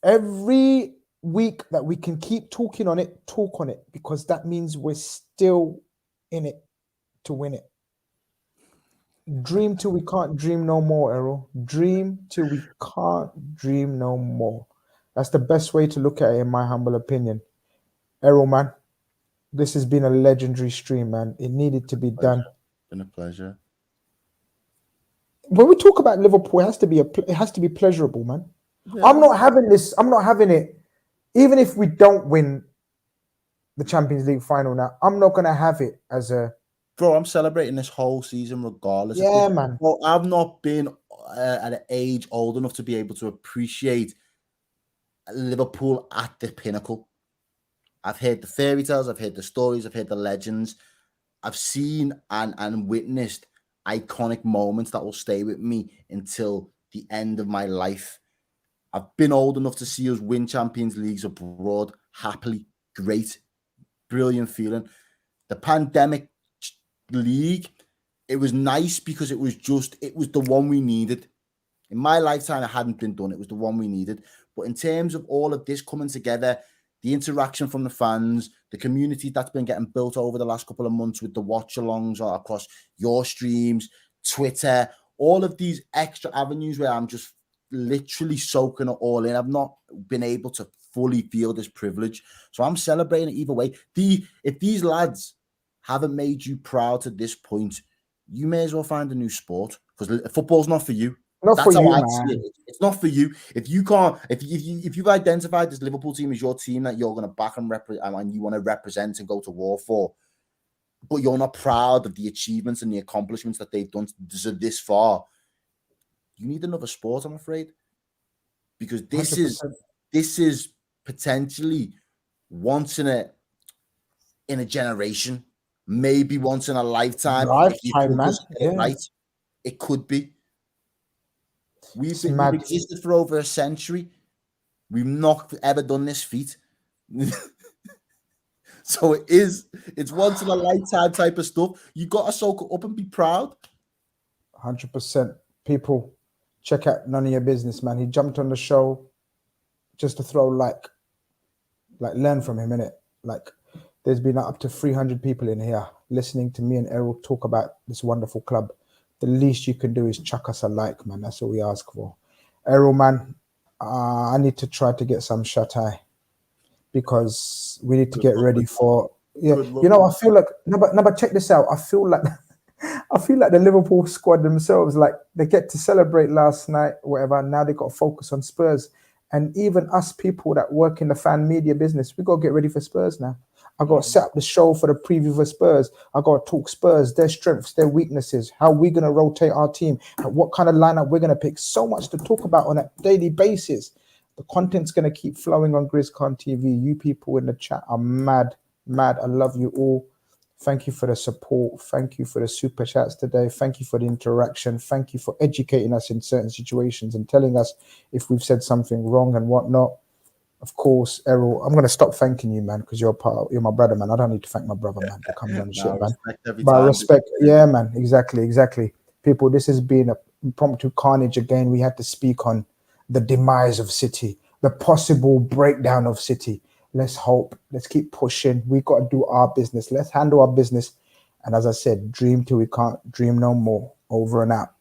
every week that we can keep talking on it, talk on it, because that means we're still in it to win it. Dream till we can't dream no more, Errol. Dream till we can't dream no more. That's the best way to look at it, in my humble opinion. Errol, man, this has been a legendary stream, man. It needed to be done. It's been a pleasure. When we talk about Liverpool, it has to be pleasurable, man. Yeah. I'm not having it. Even if we don't win the Champions League final now, I'm not going to have it as a... Bro, I'm celebrating this whole season regardless. Yeah, man. Well, I've not been at an age old enough to be able to appreciate Liverpool at the pinnacle. I've heard the fairy tales, I've heard the stories, I've heard the legends. I've seen and witnessed iconic moments that will stay with me until the end of my life. I've been old enough to see us win Champions Leagues abroad, happily, great, brilliant feeling. The pandemic league, it was nice because it was the one we needed. In my lifetime, it hadn't been done. It was the one we needed. But in terms of all of this coming together, the interaction from the fans, the community that's been getting built over the last couple of months with the watch-alongs across your streams, Twitter, all of these extra avenues where I'm just literally soaking it all in. I've not been able to fully feel this privilege. So I'm celebrating it either way. If these lads haven't made you proud to this point, you may as well find a new sport, because football's not for you. That's how I see it. It's not for you. If you've identified this Liverpool team as your team that you're going to back and represent and you want to represent and go to war for, but you're not proud of the achievements and the accomplishments that they've done this far, you need another sport, I'm afraid, because this 100%. is potentially once in a generation, maybe once in a lifetime. If you Lifetime, man. just get it right, it could be. We've existed for over a century. We've not ever done this feat. So it's once in a lifetime type of stuff. You got to soak it up and be proud. 100%. People, check out None of Your Business, man. He jumped on the show just to throw like learn from him, innit? Like, there's been up to 300 people in here listening to me and Errol talk about this wonderful club. The least you can do is chuck us a like, man. That's all we ask for. Errol, man, I need to try to get some shut eye because we need to get ready for. Yeah, you know, I feel like no, but check this out. I feel like the Liverpool squad themselves, like they get to celebrate last night, whatever. Now they got to focus on Spurs, and even us people that work in the fan media business, we got to get ready for Spurs now. I got to set up the show for the preview for Spurs. I got to talk Spurs, their strengths, their weaknesses, how we're going to rotate our team, and what kind of lineup we're going to pick. So much to talk about on a daily basis. The content's going to keep flowing on GrizzCon TV. You people in the chat are mad. I love you all. Thank you for the support. Thank you for the super chats today. Thank you for the interaction. Thank you for educating us in certain situations and telling us if we've said something wrong and whatnot. Of course, Errol, I'm going to stop thanking you, man, because you're my brother, man. I don't need to thank my brother, man, that comes on the shit, man. But respect, yeah, man, exactly. People, this has been a impromptu carnage again. We had to speak on the demise of City, the possible breakdown of City. Let's hope. Let's keep pushing. We got to do our business. Let's handle our business. And as I said, dream till we can't dream no more. Over and out.